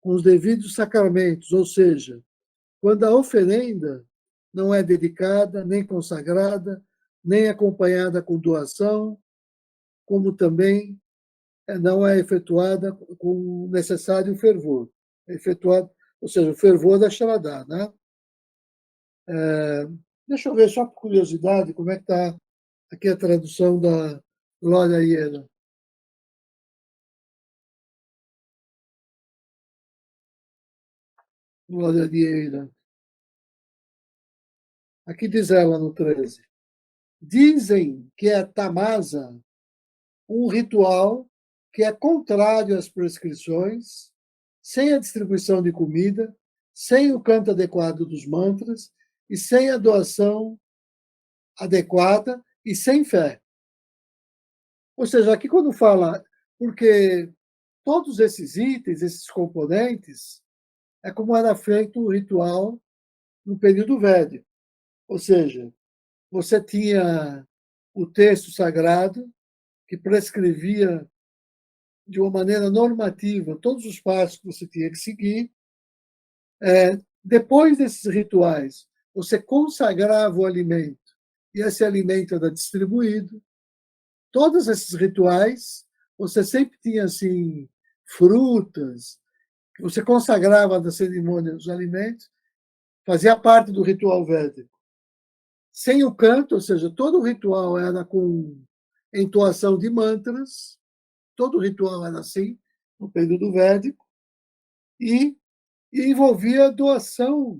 Speaker 2: Com os devidos sacramentos, ou seja, quando a oferenda não é dedicada, nem consagrada, nem acompanhada com doação, como também não é efetuada com o necessário fervor. É efetuada, ou seja, o fervor da Sharadá. Né? Deixa eu ver, só por curiosidade, como é que está aqui a tradução da Glória Iena. Glória Iena. Aqui diz ela no 13. Dizem que é tamasa um ritual que é contrário às prescrições, sem a distribuição de comida, sem o canto adequado dos mantras e sem a doação adequada e sem fé. Ou seja, aqui quando fala, porque todos esses itens, esses componentes, é como era feito o ritual no período védico. Ou seja, você tinha o texto sagrado que prescrevia de uma maneira normativa todos os passos que você tinha que seguir. Depois desses rituais, você consagrava o alimento e esse alimento era distribuído. Todos esses rituais, você sempre tinha assim frutas, que você consagrava da cerimônia dos alimentos, fazia parte do ritual védico. Sem o canto, ou seja, todo o ritual era com entoação de mantras, todo o ritual era assim, no período védico, e envolvia doação,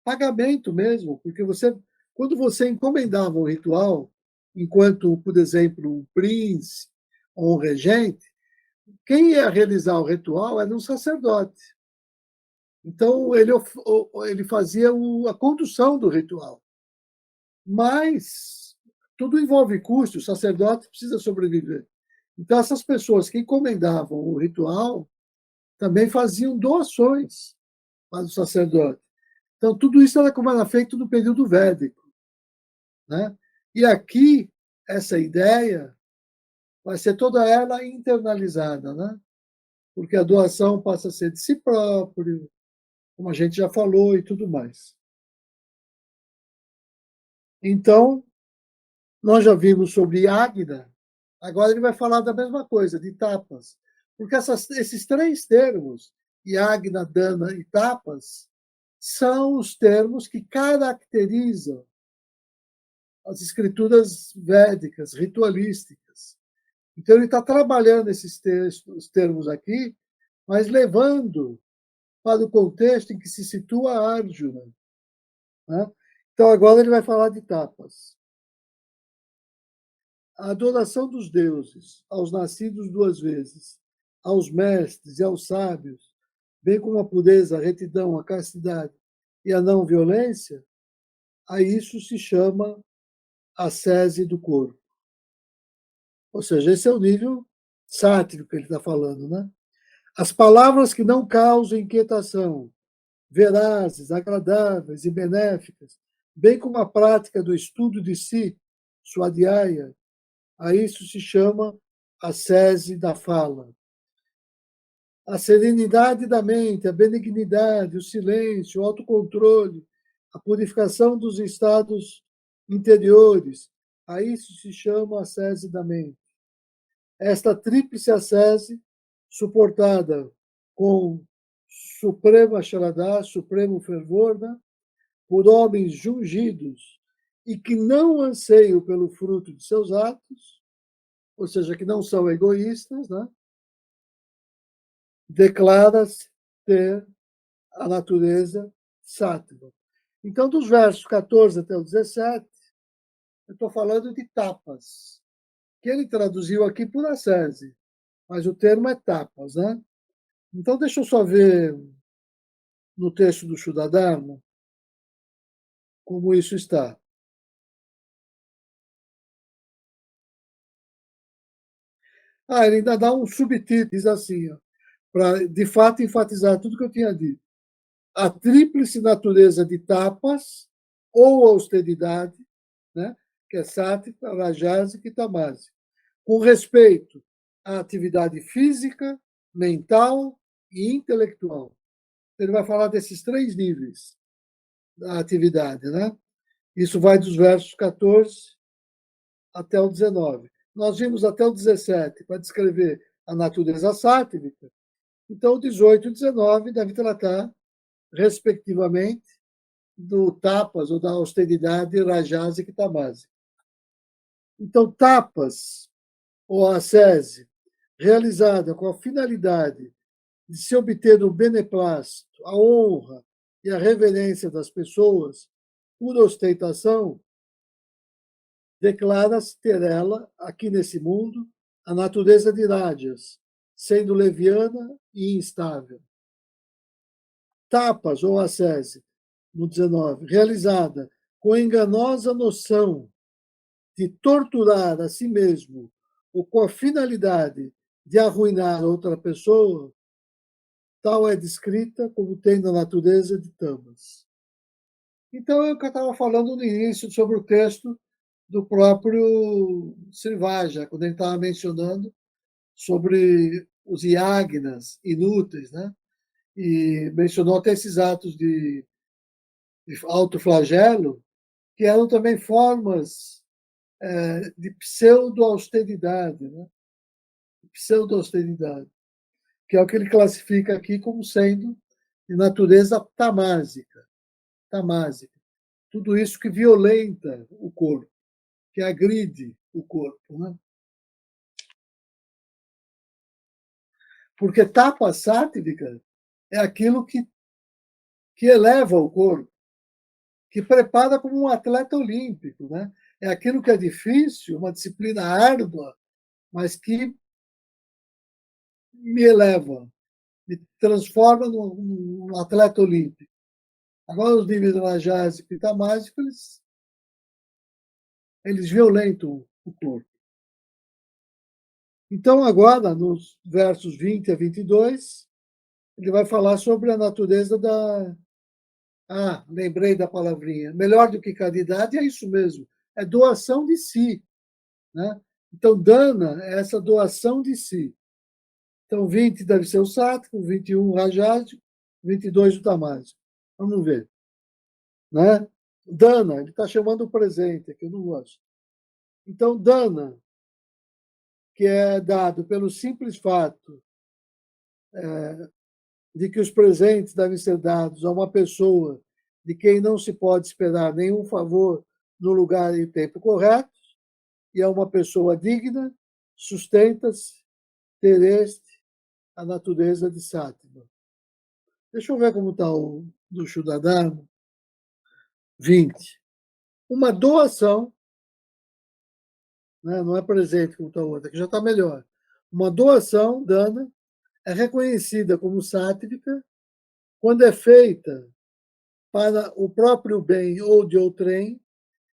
Speaker 2: pagamento mesmo, porque você Quando você encomendava um ritual, enquanto, por exemplo, um príncipe ou um regente, quem ia realizar o ritual era um sacerdote. Então, ele fazia a condução do ritual. Mas tudo envolve custo, o sacerdote precisa sobreviver. Então, essas pessoas que encomendavam o ritual também faziam doações para o sacerdote. Então, tudo isso era como era feito no período védico. Né? E aqui, essa ideia vai ser toda ela internalizada, né? Porque a doação passa a ser de si próprio, como a gente já falou, e tudo mais. Então, nós já vimos sobre Águida, agora ele vai falar da mesma coisa, de tapas. Porque esses três termos, Yagna, Dana e tapas, são os termos que caracterizam as escrituras védicas, ritualísticas. Então, ele está trabalhando esses termos aqui, mas levando para o contexto em que se situa Arjuna. Né? Então, agora ele vai falar de tapas. A adoração dos deuses, aos nascidos duas vezes, aos mestres e aos sábios, bem como a pureza, a retidão, a castidade e a não violência, a isso se chama ascese do corpo. Ou seja, esse é o nível sátrico que ele está falando, né? As palavras que não causam inquietação, verazes, agradáveis e benéficas, bem como a prática do estudo de si, swadhyaya, a isso se chama ascese da fala. A serenidade da mente, a benignidade, o silêncio, o autocontrole, a purificação dos estados interiores, a isso se chama ascese da mente. Esta tríplice ascese, suportada com suprema Sharadá, supremo fervor, né? Por homens jungidos e que não anseiam pelo fruto de seus atos, ou seja, que não são egoístas, né? Declara-se ter a natureza sátiva. Então, dos versos 14 até o 17, eu estou falando de tapas, que ele traduziu aqui por ascese, mas o termo é tapas, né? Então, deixa eu só ver no texto do Shuddharma como isso está. Ele ainda dá um subtítulo, diz assim, para de fato enfatizar tudo que eu tinha dito. A tríplice natureza de tapas ou austeridade, né, que é sática, rajásica e tamase, com respeito à atividade física, mental e intelectual. Ele vai falar desses três níveis da atividade, né? Isso vai dos versos 14 até o 19. Nós vimos até o 17 para descrever a natureza sátrica. Então, o 18 e o 19 devem tratar, respectivamente, do tapas ou da austeridade rajásica e tamase. Então, tapas ou ascese, realizada com a finalidade de se obter o beneplácito, a honra e a reverência das pessoas por ostentação, declara-se ter ela, aqui nesse mundo, a natureza de rádias, sendo leviana e instável. Tapas ou ascese, no 19, realizada com enganosa noção de torturar a si mesmo ou com a finalidade de arruinar outra pessoa, tal é descrita como tendo a natureza de tamas. Então, é o que eu estava falando no início sobre o texto do próprio Srivaja, quando ele estava mencionando sobre os yagnas inúteis, né? E mencionou até esses atos de autoflagelo, que eram também formas de pseudo-austeridade, né? Pseudo-austeridade, que é o que ele classifica aqui como sendo de natureza tamásica. Tamásica. Tudo isso que violenta o corpo, que agride o corpo. Né? Porque tapa sátrica é aquilo que eleva o corpo, que prepara como um atleta olímpico, né? É aquilo que é difícil, uma disciplina árdua, mas que me eleva, me transforma num atleta olímpico. Agora, os níveis lajásico e tamásico, eles violentam o corpo. Então, agora, nos versos 20 a 22, ele vai falar sobre a natureza da. Ah, lembrei da palavrinha. Melhor do que caridade é isso mesmo. É doação de si. Né? Então, dana é essa doação de si. Então, 20 deve ser o sátrico, 21 o rajásico, 22 o tamásico. Vamos ver. Né? Dana, ele está chamando o presente, que eu não gosto. Então, dana, que é dado pelo simples fato de que os presentes devem ser dados a uma pessoa de quem não se pode esperar nenhum favor no lugar e tempo correto, e é uma pessoa digna, sustenta-se, ter este a natureza de Sátiva. Deixa eu ver como está o do Shuddhadharma. 20. Uma doação, né, não é presente como está o outro, aqui já está melhor. Uma doação, dana, é reconhecida como sátrica quando é feita para o próprio bem ou de outrem,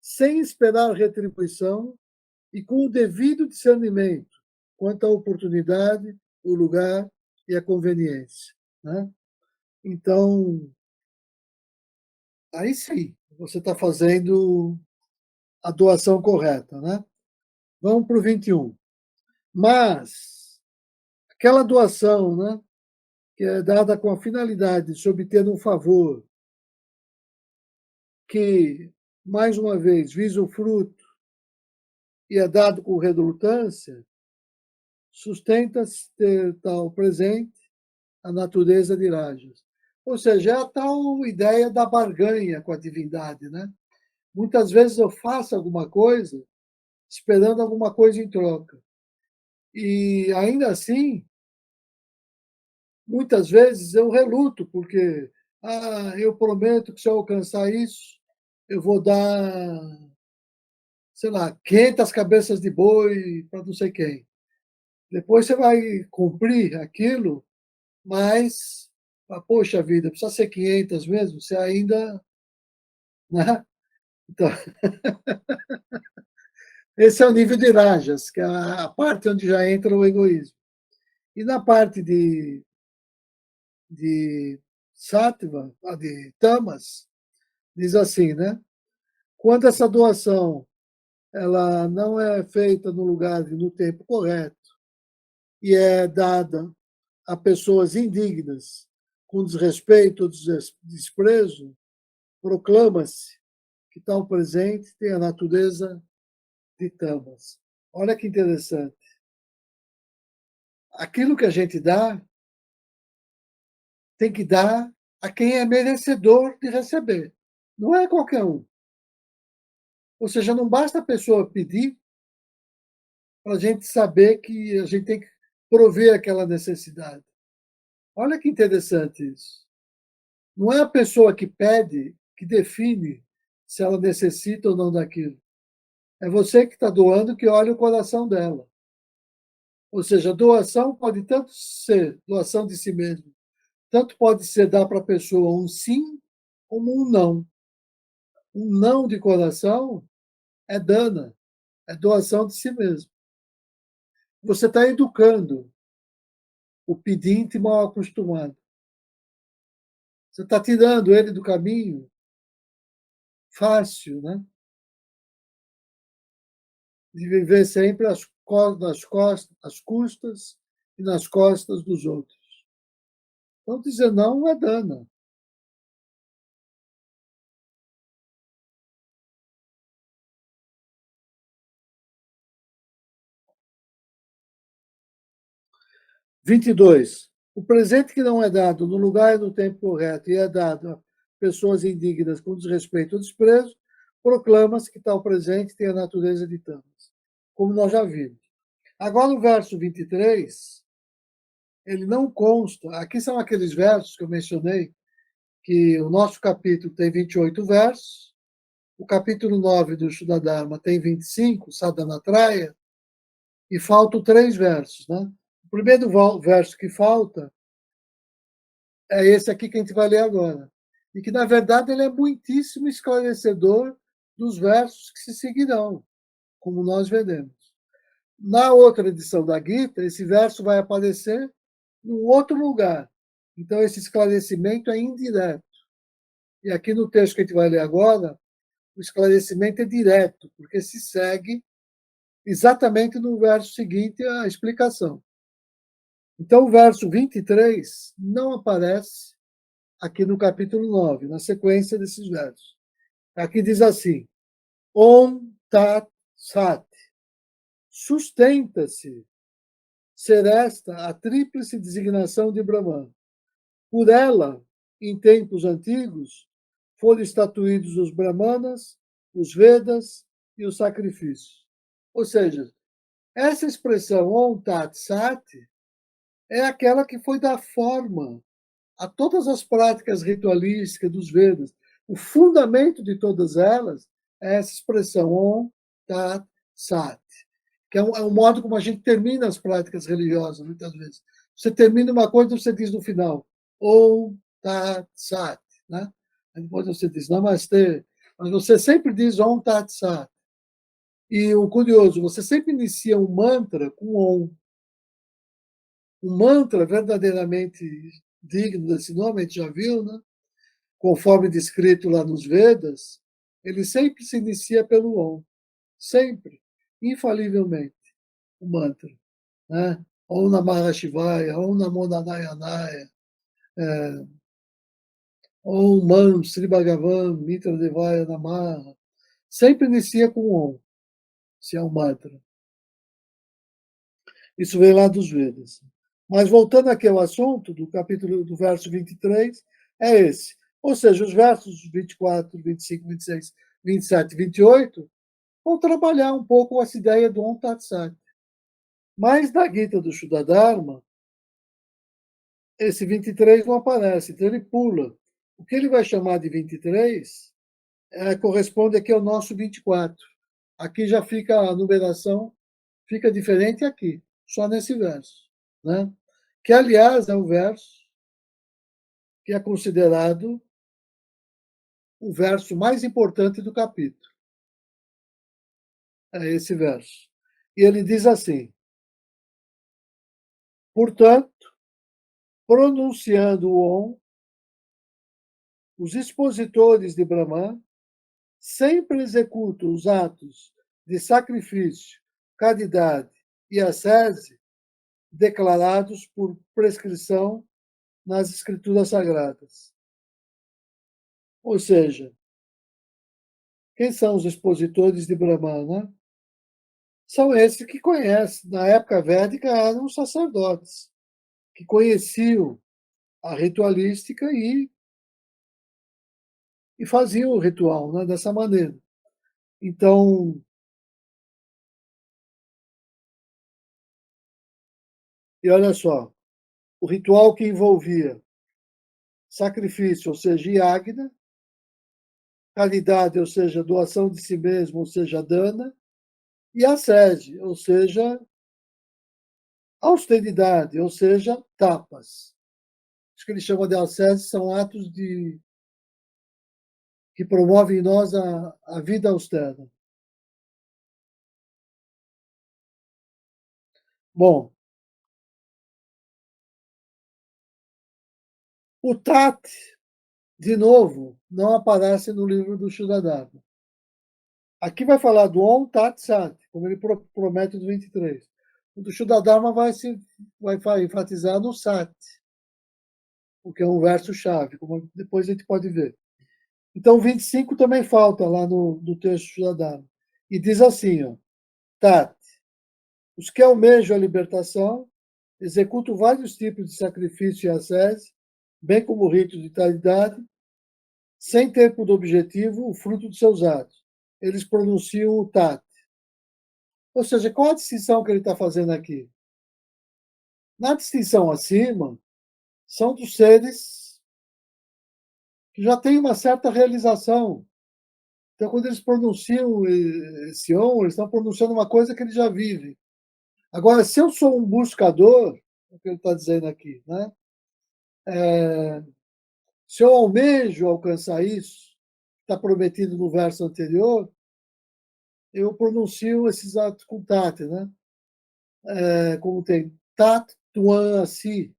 Speaker 2: sem esperar retribuição e com o devido discernimento quanto à oportunidade, o lugar e a conveniência. Né? Então, aí sim, você está fazendo a doação correta. Né? Vamos para o 21. Mas aquela doação, né, que é dada com a finalidade de se obter um favor que, mais uma vez, visa o fruto e é dado com redundância, sustenta-se ter tal presente a natureza de Rajas. Ou seja, é a tal ideia da barganha com a divindade. Né? Muitas vezes eu faço alguma coisa esperando alguma coisa em troca. E ainda assim, muitas vezes eu reluto, porque eu prometo que se eu alcançar isso, eu vou dar, sei lá, 500 cabeças de boi para não sei quem. Depois você vai cumprir aquilo, mas, poxa vida, precisa ser 500 mesmo? Você ainda. Né? Então, esse é o nível de rajas, que é a parte onde já entra o egoísmo. E na parte de sattva, de tamas, diz assim, né? Quando essa doação ela não é feita no lugar e no tempo correto e é dada a pessoas indignas, com desrespeito ou desprezo, proclama-se que tal presente tem a natureza de tamas. Olha que interessante. Aquilo que a gente dá tem que dar a quem é merecedor de receber. Não é qualquer um. Ou seja, não basta a pessoa pedir para a gente saber que a gente tem que prover aquela necessidade. Olha que interessante isso. Não é a pessoa que pede que define se ela necessita ou não daquilo. É você que está doando que olha o coração dela. Ou seja, doação pode tanto ser doação de si mesmo, tanto pode ser dar para a pessoa um sim como um não. Um não de coração é dana, é doação de si mesmo. Você está educando o pedinte mal acostumado. Você está tirando ele do caminho fácil, né? De viver sempre às custas e nas costas dos outros. Então, dizer não é dana. Vinte e dois. O presente que não é dado no lugar e no tempo correto e é dado a pessoas indignas com desrespeito ou desprezo, proclama-se que tal presente tem a natureza de tamas, como nós já vimos. Agora, o verso 23, ele não consta. Aqui são aqueles versos que eu mencionei, que o nosso capítulo tem 28 versos, o capítulo 9 do Shuddha tem 25, Sadhanatraya, e faltam 3 versos. Né? O primeiro verso que falta é esse aqui que a gente vai ler agora. E que, na verdade, ele é muitíssimo esclarecedor dos versos que se seguirão, como nós veremos. Na outra edição da Gita, esse verso vai aparecer em outro lugar. Então, esse esclarecimento é indireto. E aqui no texto que a gente vai ler agora, o esclarecimento é direto, porque se segue exatamente no verso seguinte a explicação. Então, o verso 23 não aparece aqui no capítulo 9, na sequência desses versos. Aqui diz assim: Om Tat Sat. Sustenta-se ser esta a tríplice designação de Brahman. Por ela, em tempos antigos, foram estatuídos os Brahmanas, os Vedas e os sacrifícios. Ou seja, essa expressão Om Tat Sat é aquela que foi dar forma a todas as práticas ritualísticas dos Vedas. O fundamento de todas elas é essa expressão Om Tat Sat, que é um modo como a gente termina as práticas religiosas, muitas vezes. Você termina uma coisa, você diz no final Om Tat Sat. Né? Depois você diz Namastê, mas você sempre diz Om Tat Sat. E o curioso, você sempre inicia um mantra com Om. Um mantra verdadeiramente digno desse nome, a gente já viu, né? Conforme descrito lá nos Vedas, ele sempre se inicia pelo Om. Sempre, infalivelmente, o mantra. Né? Om Namah Shivaya, Om Namo Narayanaya, Om Man Sri Bhagavan Mitra Devaya Namaha. Sempre inicia com Om, se é um mantra. Isso vem lá dos Vedas. Mas voltando aqui ao assunto do capítulo do verso 23, é esse. Ou seja, os versos 24, 25, 26, 27 e 28 vão trabalhar um pouco essa ideia do Om Tat Sat. Mas na Gita do Shuddha esse 23 não aparece, então ele pula. O que ele vai chamar de 23 corresponde aqui ao nosso 24. Aqui já fica a numeração, fica diferente aqui, só nesse verso. Né? Que, aliás, é o verso que é considerado o verso mais importante do capítulo. É esse verso. E ele diz assim: portanto, pronunciando o Om, os expositores de Brahman sempre executam os atos de sacrifício, caridade e ascese declarados por prescrição nas escrituras sagradas. Ou seja, quem são os expositores de Brahman? Né? São esses que conhecem. Na época védica eram os sacerdotes, que conheciam a ritualística e faziam o ritual, né, dessa maneira. Então, e olha só, o ritual que envolvia sacrifício, ou seja, yagna, caridade, ou seja, doação de si mesmo, ou seja, dana, e ascese, ou seja, austeridade, ou seja, tapas. Isso que ele chama de ascese são atos que promovem em nós a vida austera. Bom, o Tat, de novo, não aparece no livro do Shuddha. Aqui vai falar do Om Tat Sat, como ele promete no 23. O do Shuddha vai enfatizar no Sat, o que é um verso-chave, como depois a gente pode ver. Então, 25 também falta lá no texto do Shuddha. E diz assim, ó, Tat, os que almejam a libertação executam vários tipos de sacrifício e ascese, bem como ritos de caridade, sem ter por objetivo o fruto de seus atos. Eles pronunciam o Tat. Ou seja, qual a distinção que ele está fazendo aqui? Na distinção acima, são dos seres que já tem uma certa realização. Então, quando eles pronunciam esse on, eles estão pronunciando uma coisa que eles já vivem. Agora, se eu sou um buscador, é o que ele está dizendo aqui, né? Se eu almejo alcançar isso, está prometido no verso anterior, eu pronuncio esses atos com tat, né? Como tem tat, tuan, assim,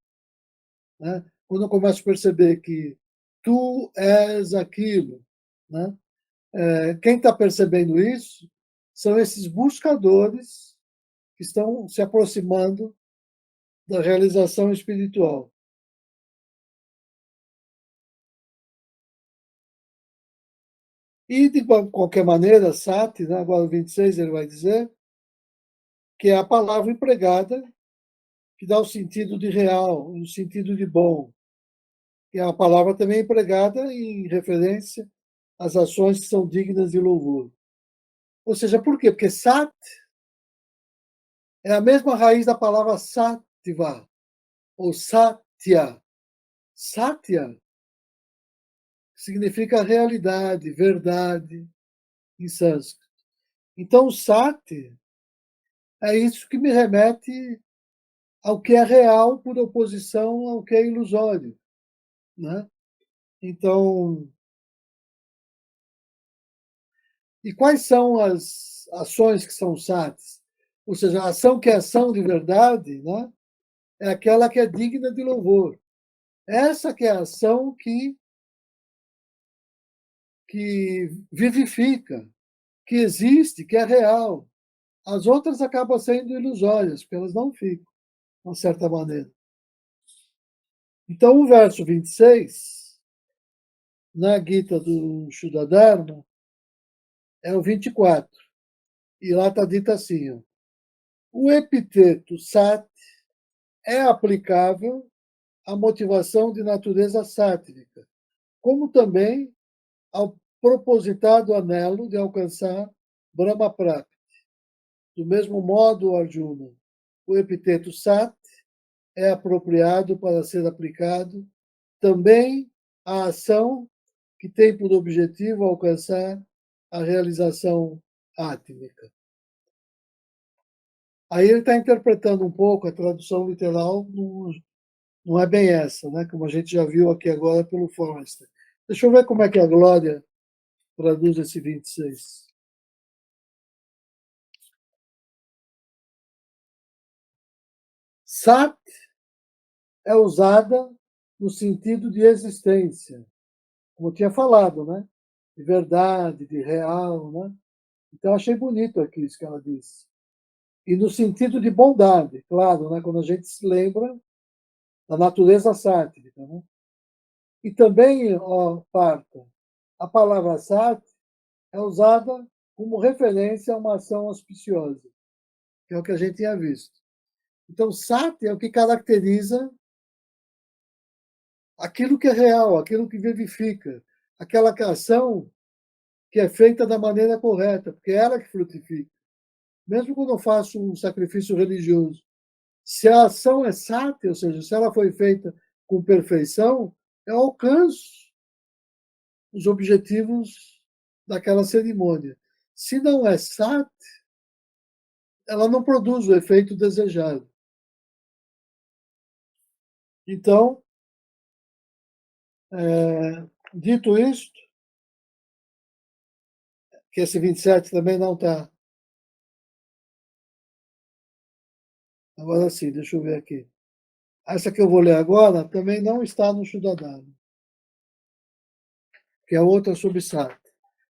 Speaker 2: né? Quando eu começo a perceber que tu és aquilo, né? Quem está percebendo isso são esses buscadores que estão se aproximando da realização espiritual. E, de qualquer maneira, Sati, né, agora o 26, ele vai dizer que é a palavra empregada que dá o sentido de real, o sentido de bom. E é a palavra também empregada em referência às ações que são dignas de louvor. Ou seja, por quê? Porque Sat é a mesma raiz da palavra Sattva, ou Satya. Satya significa realidade, verdade, em sânscrito. Então, Sati é isso que me remete ao que é real por oposição ao que é ilusório, né? Então, e quais são as ações que são satis? Ou seja, a ação que é ação de verdade, né? É aquela que é digna de louvor. Essa que é a ação que vivifica, que existe, que é real. As outras acabam sendo ilusórias, porque elas não ficam, de uma certa maneira. Então, o verso 26, na Gita do Shuddha-dharma, é o 24. E lá está dito assim: ó, o epiteto sat é aplicável à motivação de natureza sátrica, como também ao propositado anelo de alcançar Brahma Prapti. Do mesmo modo, Arjuna, o epiteto sat é apropriado para ser aplicado também à ação que tem por objetivo alcançar a realização átmica. Aí ele está interpretando um pouco, a tradução literal não é bem essa, né? Como a gente já viu aqui agora pelo Forrester. Deixa eu ver como é que a Glória traduz esse 26. Sat é usada no sentido de existência, como eu tinha falado, né? De verdade, de real, né? Então achei bonito aqui isso que ela disse. E no sentido de bondade, claro, né? Quando a gente se lembra da natureza sátrica, né? E também, ó, Parta, a palavra sat é usada como referência a uma ação auspiciosa, que é o que a gente tinha visto. Então, sat é o que caracteriza aquilo que é real, aquilo que vivifica, aquela ação que é feita da maneira correta, porque é ela que frutifica. Mesmo quando eu faço um sacrifício religioso, se a ação é sati, ou seja, se ela foi feita com perfeição, eu alcanço os objetivos daquela cerimônia. Se não é sat, ela não produz o efeito desejado. Então, dito isto, que esse 27 também não está. Agora sim, deixa eu ver aqui. Essa que eu vou ler agora também não está no Shuddha-dharma, que é outra sobre Sat.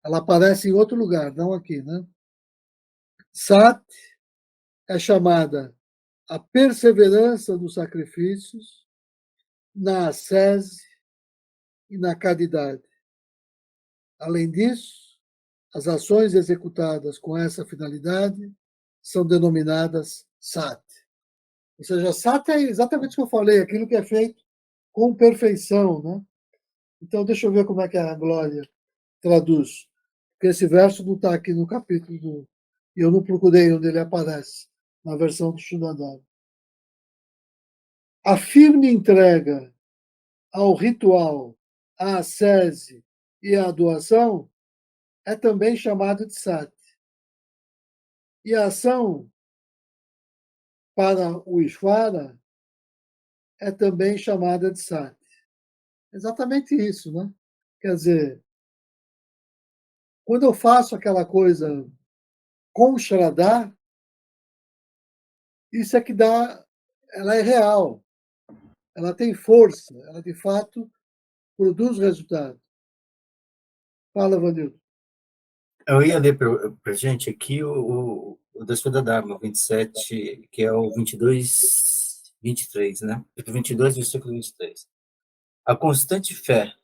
Speaker 2: Ela aparece em outro lugar, não aqui, né? Sat é chamada a perseverança dos sacrifícios na ascese e na caridade. Além disso, as ações executadas com essa finalidade são denominadas sat. Ou seja, sat é exatamente o que eu falei, aquilo que é feito com perfeição, né? Então, deixa eu ver como é que a Glória traduz. Porque esse verso não está aqui no capítulo do... E eu não procurei onde ele aparece, na versão do Shuddha-dharma. A firme entrega ao ritual a ascese e a doação, é também chamado de sati. E a ação para o Ishvara é também chamada de sati. Exatamente isso, né? Quer dizer, quando eu faço aquela coisa com Shraddha, isso é que dá, ela é real, ela tem força, ela de fato produz resultado. Fala, Vanildo.
Speaker 1: Eu ia ler para a gente aqui o da Sua Dharma, o 27, que é o 22, 23, né? 22, versículo 23. A constante fé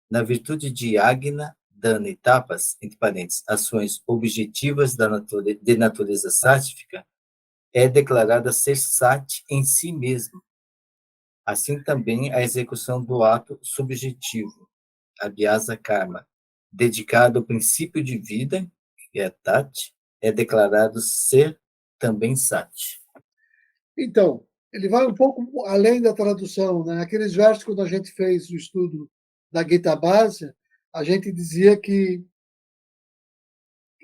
Speaker 1: na virtude de Agna, Dana e Tapas, entre parênteses, ações objetivas de natureza sática, é declarada ser sati em si mesmo. Assim também a execução do ato subjetivo, Abhyasa Karma, dedicado ao princípio de vida, que é Tat, é declarado ser também Sat.
Speaker 2: Então, ele vai um pouco além da tradução, né? Aqueles versos, quando a gente fez o estudo da Gita Bhasya, a gente dizia que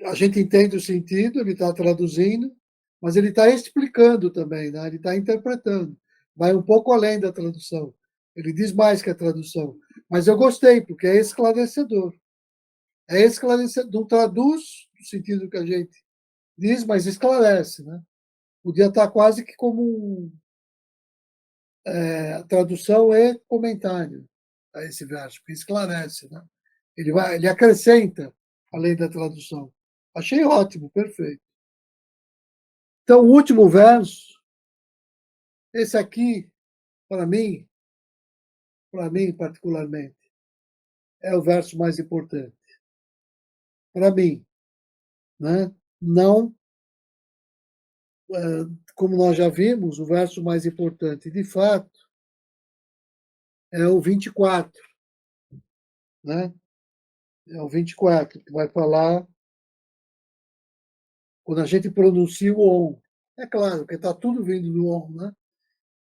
Speaker 2: a gente entende o sentido, ele está traduzindo, mas ele está explicando também, né? Ele está interpretando. Vai um pouco além da tradução. Ele diz mais que a tradução. Mas eu gostei, porque é esclarecedor. É esclarecedor. Não traduz no sentido que a gente diz, mas esclarece, né? Podia estar quase que como a tradução e comentário a esse verso, porque esclarece, né? Ele acrescenta além da tradução. Achei ótimo, perfeito. Então, o último verso, esse aqui, para mim particularmente, é o verso mais importante. Para mim, né? Não, como nós já vimos, o verso mais importante, de fato, é o 24, né? É o 24, que vai falar quando a gente pronuncia o Om. É claro, que está tudo vindo do Om, né?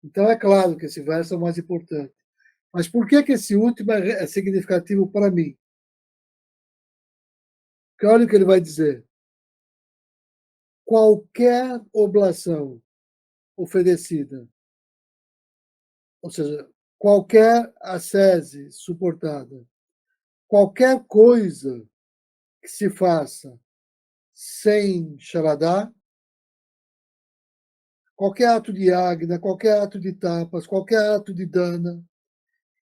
Speaker 2: Então é claro que esse verso é o mais importante. Mas por que esse último é significativo para mim? Porque olha o que ele vai dizer. Qualquer oblação oferecida, ou seja, qualquer ascese suportada, qualquer coisa que se faça sem Sharadá, qualquer ato de Agna, qualquer ato de tapas, qualquer ato de dana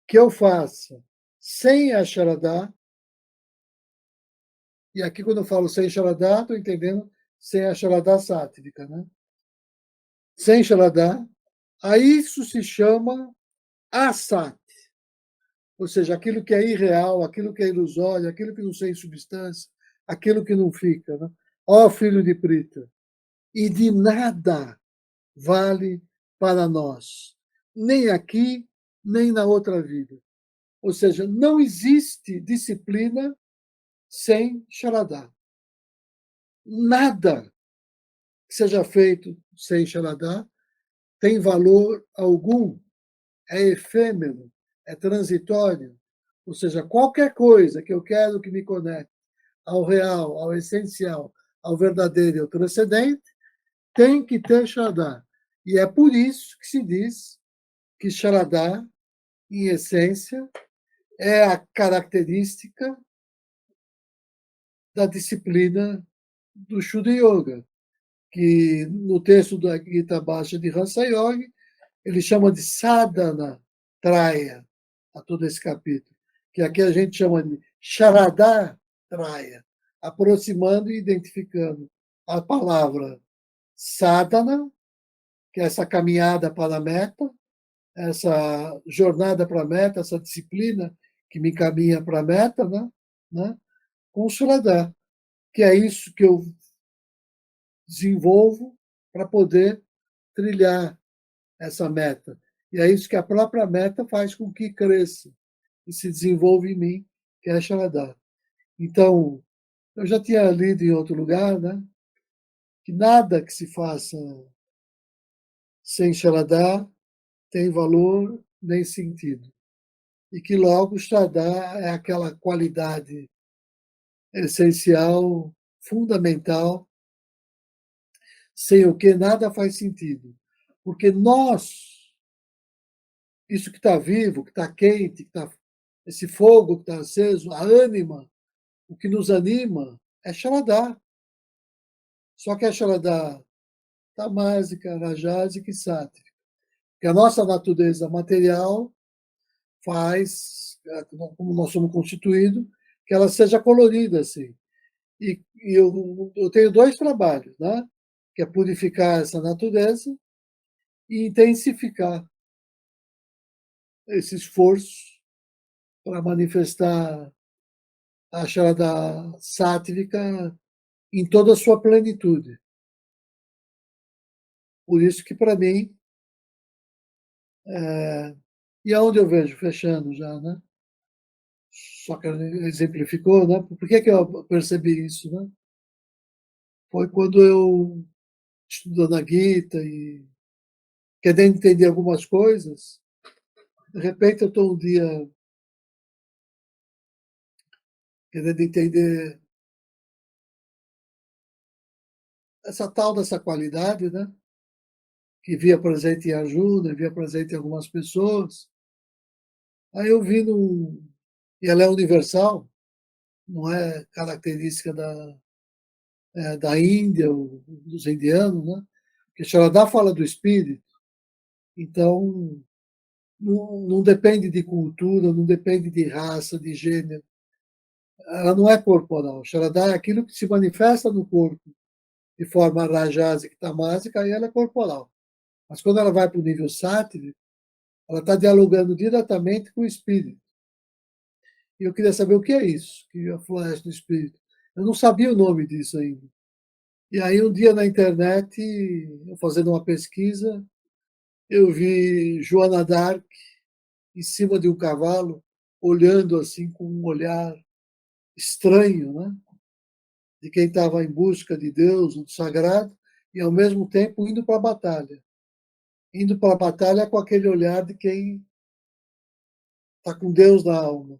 Speaker 2: que eu faça sem a Sharadá, e aqui quando eu falo sem Sharadá, estou entendendo sem a Sharadá sátrica, né? Sem Sharadá, a isso se chama asat, ou seja, aquilo que é irreal, aquilo que é ilusório, aquilo que não tem substância, aquilo que não fica. Né? Ó filho de Prita, e de nada vale para nós, nem aqui, nem na outra vida. Ou seja, não existe disciplina sem Sharadá. Nada que seja feito sem Sharadá tem valor algum, é efêmero, é transitório. Ou seja, qualquer coisa que eu quero que me conecte ao real, ao essencial, ao verdadeiro e ao transcendente, tem que ter Sharadá. E é por isso que se diz que Sharadá, em essência, é a característica da disciplina do Shuddha Yoga, que no texto da Gita Bhasha de Hansa Yogi, ele chama de sadhana traya, a todo esse capítulo, que aqui a gente chama de Sharadá traya, aproximando e identificando a palavra sadhana, que é essa caminhada para a meta, essa jornada para a meta, essa disciplina que me encaminha para a meta, né? Com o Sharadá, que é isso que eu desenvolvo para poder trilhar essa meta. E é isso que a própria meta faz com que cresça e se desenvolva em mim, que é a Sharadá. Então, eu já tinha lido em outro lugar, né, que nada que se faça sem Sharadá tem valor nem sentido. e que logo Shraddha é aquela qualidade essencial, fundamental, sem o que nada faz sentido. Porque nós, isso que está vivo, que está quente, que tá, esse fogo que está aceso, a ânima, o que nos anima é Shraddha. Só que é Shraddha tamásica, rajásica e sátrica. Que a nossa natureza material faz, como nós somos constituídos, que ela seja colorida assim. E eu tenho dois trabalhos, né? Que é purificar essa natureza e intensificar esse esforço para manifestar a Sharada sátrica em toda a sua plenitude. Por isso que, para mim, e aonde eu vejo, fechando já, né? Só que ele exemplificou, né? Por que eu percebi isso, né? Foi quando eu, estudando a Gita e querendo entender algumas coisas, de repente eu estou um dia querendo entender essa tal dessa qualidade, né? Que via presente em ajuda, via presente em algumas pessoas. Aí eu vi no. E ela é universal, não é característica da Índia, ou dos indianos, né? Porque Sharadá fala do espírito, então não depende de cultura, não depende de raça, de gênero. Ela não é corporal. Sharadá é aquilo que se manifesta no corpo de forma rajásica e tamásica, aí ela é corporal. Mas quando ela vai para o nível sátrico, ela está dialogando diretamente com o espírito. E eu queria saber o que é isso, que é a floresta do espírito. Eu não sabia o nome disso ainda. E aí, um dia na internet, eu fazendo uma pesquisa, eu vi Joana d'Arc em cima de um cavalo, olhando assim com um olhar estranho, né? De quem estava em busca de Deus, do sagrado, e ao mesmo tempo indo para a batalha. Indo para a batalha com aquele olhar de quem está com Deus na alma.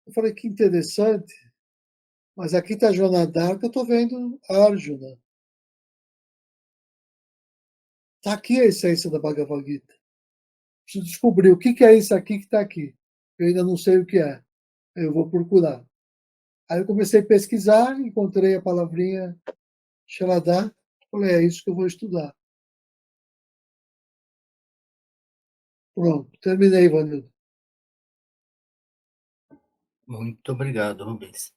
Speaker 2: Eu falei, que interessante, mas aqui está Joana d'Arc, eu estou vendo Arjuna. Está aqui a essência da Bhagavad Gita. Preciso descobrir o que é isso aqui que está aqui. Eu ainda não sei o que é. Eu vou procurar. Aí eu comecei a pesquisar, encontrei a palavrinha Sharadá, falei, é isso que eu vou estudar. Pronto, terminei, Vanildo.
Speaker 1: Muito obrigado, Rubens.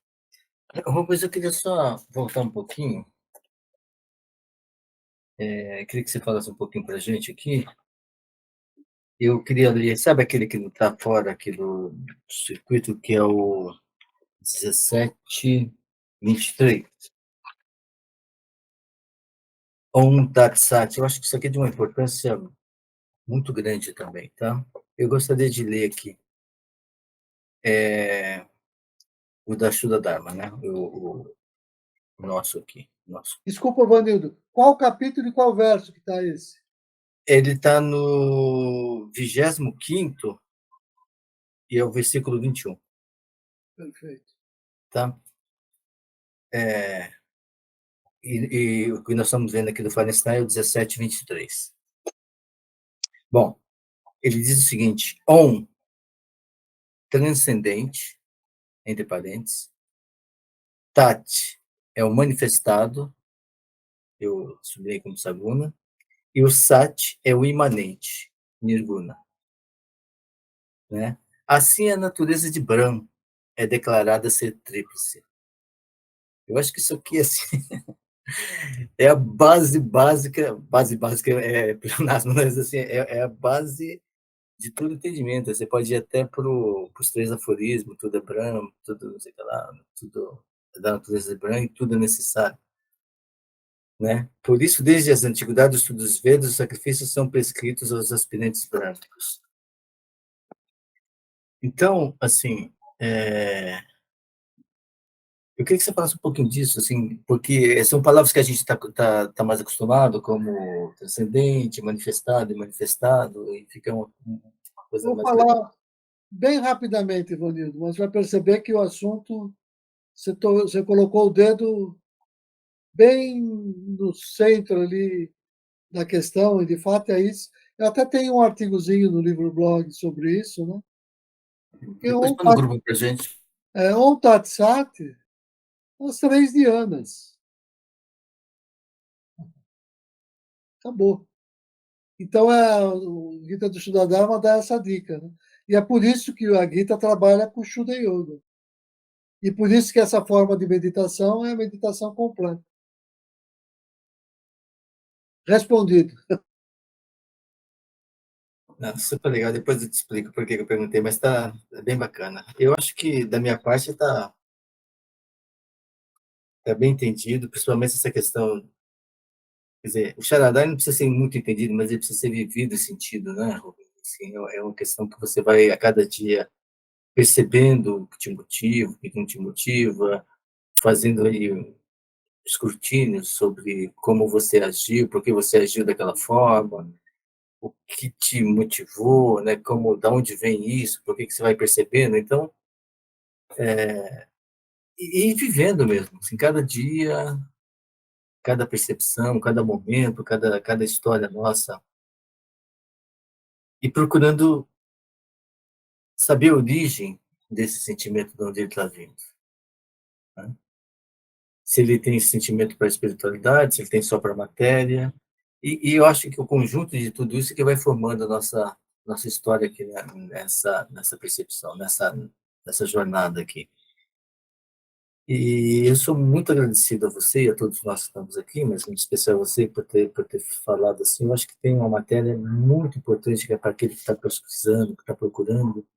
Speaker 1: Rubens, eu queria só voltar um pouquinho. Queria que você falasse um pouquinho para a gente aqui. Eu queria ler, sabe aquele que está fora aqui do circuito, que é o 1723? Om Tat Sat. Eu acho que isso aqui é de uma importância muito grande também, tá? Eu gostaria de ler aqui o da Shuddha Dharma, né? O nosso aqui. Nosso.
Speaker 2: Desculpa, Vanildo. Qual capítulo e qual verso que está esse?
Speaker 1: Ele está no 25º e é o versículo 21.
Speaker 2: Perfeito.
Speaker 1: Tá? E o que nós estamos vendo aqui do Feinstein é o 1723. Bom, ele diz o seguinte: Om, transcendente, entre parênteses, Tat é o manifestado, eu sublinhei como Saguna, e o Sat é o imanente, Nirguna. Né? Assim, a natureza de Brahm é declarada ser tríplice. Eu acho que isso aqui assim, é a base básica é pleonasmo, mas assim, é a base de todo entendimento. Você pode ir até para os três aforismos, tudo é Brahm, tudo, não sei o que lá, tudo é da natureza de Brahm e tudo é necessário. Né? Por isso, desde as antiguidades, os estudos dos Vedas, os sacrifícios são prescritos aos aspirantes brâhmicos. Então, assim, eu queria que você falasse um pouquinho disso, assim, porque são palavras que a gente está mais acostumado, como transcendente, manifestado e manifestado, e fica uma coisa
Speaker 2: Vou
Speaker 1: mais...
Speaker 2: falar, bem rapidamente, Ivanildo, mas vai perceber que o assunto, você colocou o dedo bem no centro ali da questão, e de fato é isso. Eu até tenho um artigozinho no livro blog sobre isso, né? Porque
Speaker 1: Depois põe no grupo para gente.
Speaker 2: um Tatsat, umas 3 dianas. Acabou. Então, o Gita do Shuddharma dá essa dica. Né? E é por isso que a Gita trabalha com o Shuddha Yoga. E por isso que essa forma de meditação é a meditação completa. Respondido.
Speaker 1: Não, super legal. Depois eu te explico por que eu perguntei, mas tá bem bacana. Eu acho que, da minha parte, tá bem entendido, principalmente essa questão. Quer dizer, o Sharadai não precisa ser muito entendido, mas ele precisa ser vivido e sentido, né, Rubens? Assim, é uma questão que você vai, a cada dia, percebendo o que te motiva, o que não te motiva, fazendo aí escrutínio sobre como você agiu, por que você agiu daquela forma, o que te motivou, né? Como, da onde vem isso, por que você vai percebendo. Então, e vivendo mesmo, assim, cada dia, cada percepção, cada momento, cada história nossa, e procurando saber a origem desse sentimento, de onde ele está vindo. Né? Se ele tem esse sentimento para a espiritualidade, se ele tem só para a matéria. E eu acho que o conjunto de tudo isso é que vai formando a nossa história aqui, né? Nessa percepção, nessa jornada aqui. E eu sou muito agradecido a você e a todos nós que estamos aqui, mas em especial a você por ter falado assim. Eu acho que tem uma matéria muito importante que é para aquele que está pesquisando, que está procurando,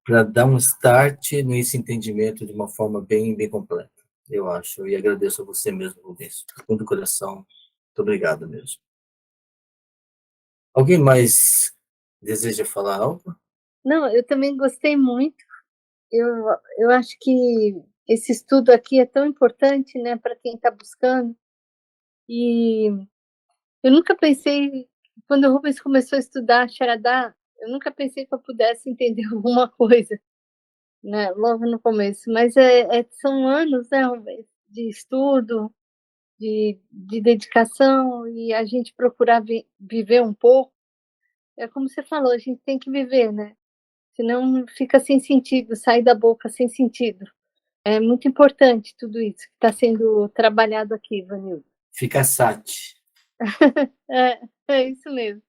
Speaker 1: para dar um start nesse entendimento de uma forma bem completa, eu acho. E agradeço a você mesmo por isso. Com todo o coração, muito obrigado mesmo. Alguém mais deseja falar algo?
Speaker 3: Não, eu também gostei muito. Eu, eu acho que esse estudo aqui é tão importante, né, para quem está buscando. E eu nunca pensei, quando o Rubens começou a estudar Charadá, eu nunca pensei que eu pudesse entender alguma coisa, né, logo no começo. Mas são anos, né, Rubens, de estudo, de dedicação, e a gente procurar viver um pouco. É como você falou, a gente tem que viver, né? Senão fica sem sentido, sai da boca sem sentido. É muito importante tudo isso que está sendo trabalhado aqui, Vanildo.
Speaker 1: Fica sat.
Speaker 3: É isso mesmo.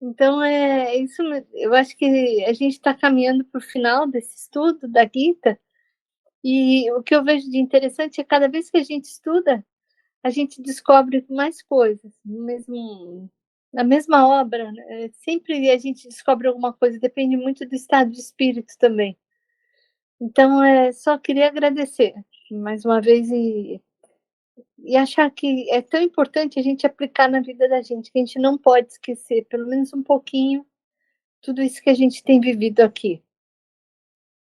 Speaker 3: Então, é isso. Eu acho que a gente está caminhando para o final desse estudo da Gita, e o que eu vejo de interessante é que cada vez que a gente estuda, a gente descobre mais coisas, mesmo na mesma obra, né? Sempre a gente descobre alguma coisa, depende muito do estado de espírito também. Então, só queria agradecer mais uma vez e achar que é tão importante a gente aplicar na vida da gente, que a gente não pode esquecer, pelo menos um pouquinho, tudo isso que a gente tem vivido aqui.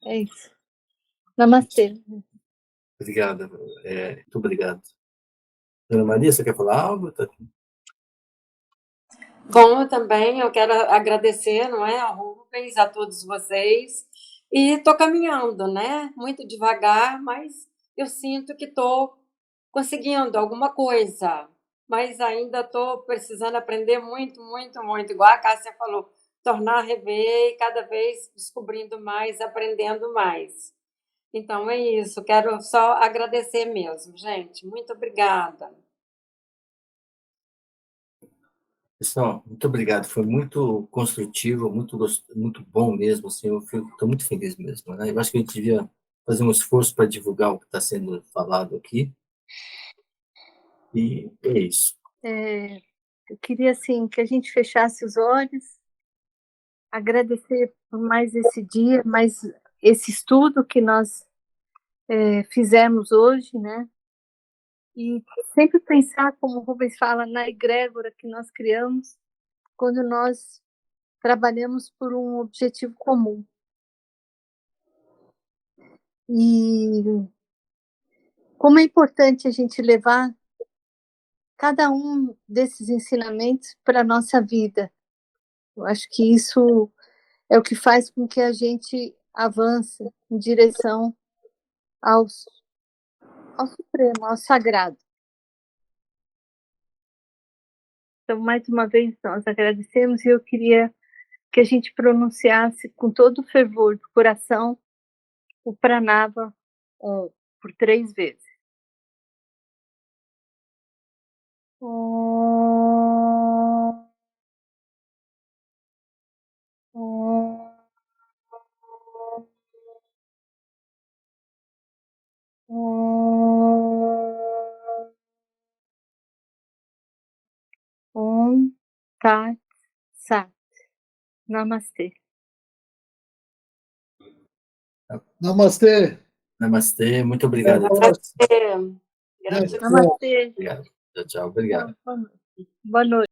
Speaker 3: É isso. Namastê.
Speaker 1: Obrigado. Muito obrigado. Dona Maria, você quer falar algo?
Speaker 4: Bom, também eu quero agradecer, não é, a Rubens, a todos vocês. E estou caminhando, né? Muito devagar, mas eu sinto que estou conseguindo alguma coisa. Mas ainda estou precisando aprender muito, muito, muito. Igual a Cássia falou, tornar a rever e cada vez descobrindo mais, aprendendo mais. Então é isso, quero só agradecer mesmo, gente. Muito obrigada.
Speaker 1: Pessoal, muito obrigado. Foi muito construtivo, muito bom mesmo. Assim, eu estou muito feliz mesmo. Né? Eu acho que a gente devia fazer um esforço para divulgar o que está sendo falado aqui. E é isso.
Speaker 3: Eu queria, assim, que a gente fechasse os olhos, agradecer por mais esse dia, mais esse estudo que nós fizemos hoje, né? E sempre pensar, como o Rubens fala, na egrégora que nós criamos quando nós trabalhamos por um objetivo comum. E como é importante a gente levar cada um desses ensinamentos para a nossa vida. Eu acho que isso é o que faz com que a gente avance em direção ao Supremo, ao Sagrado. Então, mais uma vez, nós agradecemos e eu queria que a gente pronunciasse com todo o fervor do coração o Pranava por 3 vezes. Om Tat Sat. Namastê.
Speaker 2: Namastê.
Speaker 1: Namastê, muito obrigado.
Speaker 4: Namastê. Gratidão.
Speaker 3: Namastê.
Speaker 1: Obrigado. Tchau, tchau. Obrigado.
Speaker 3: Boa noite.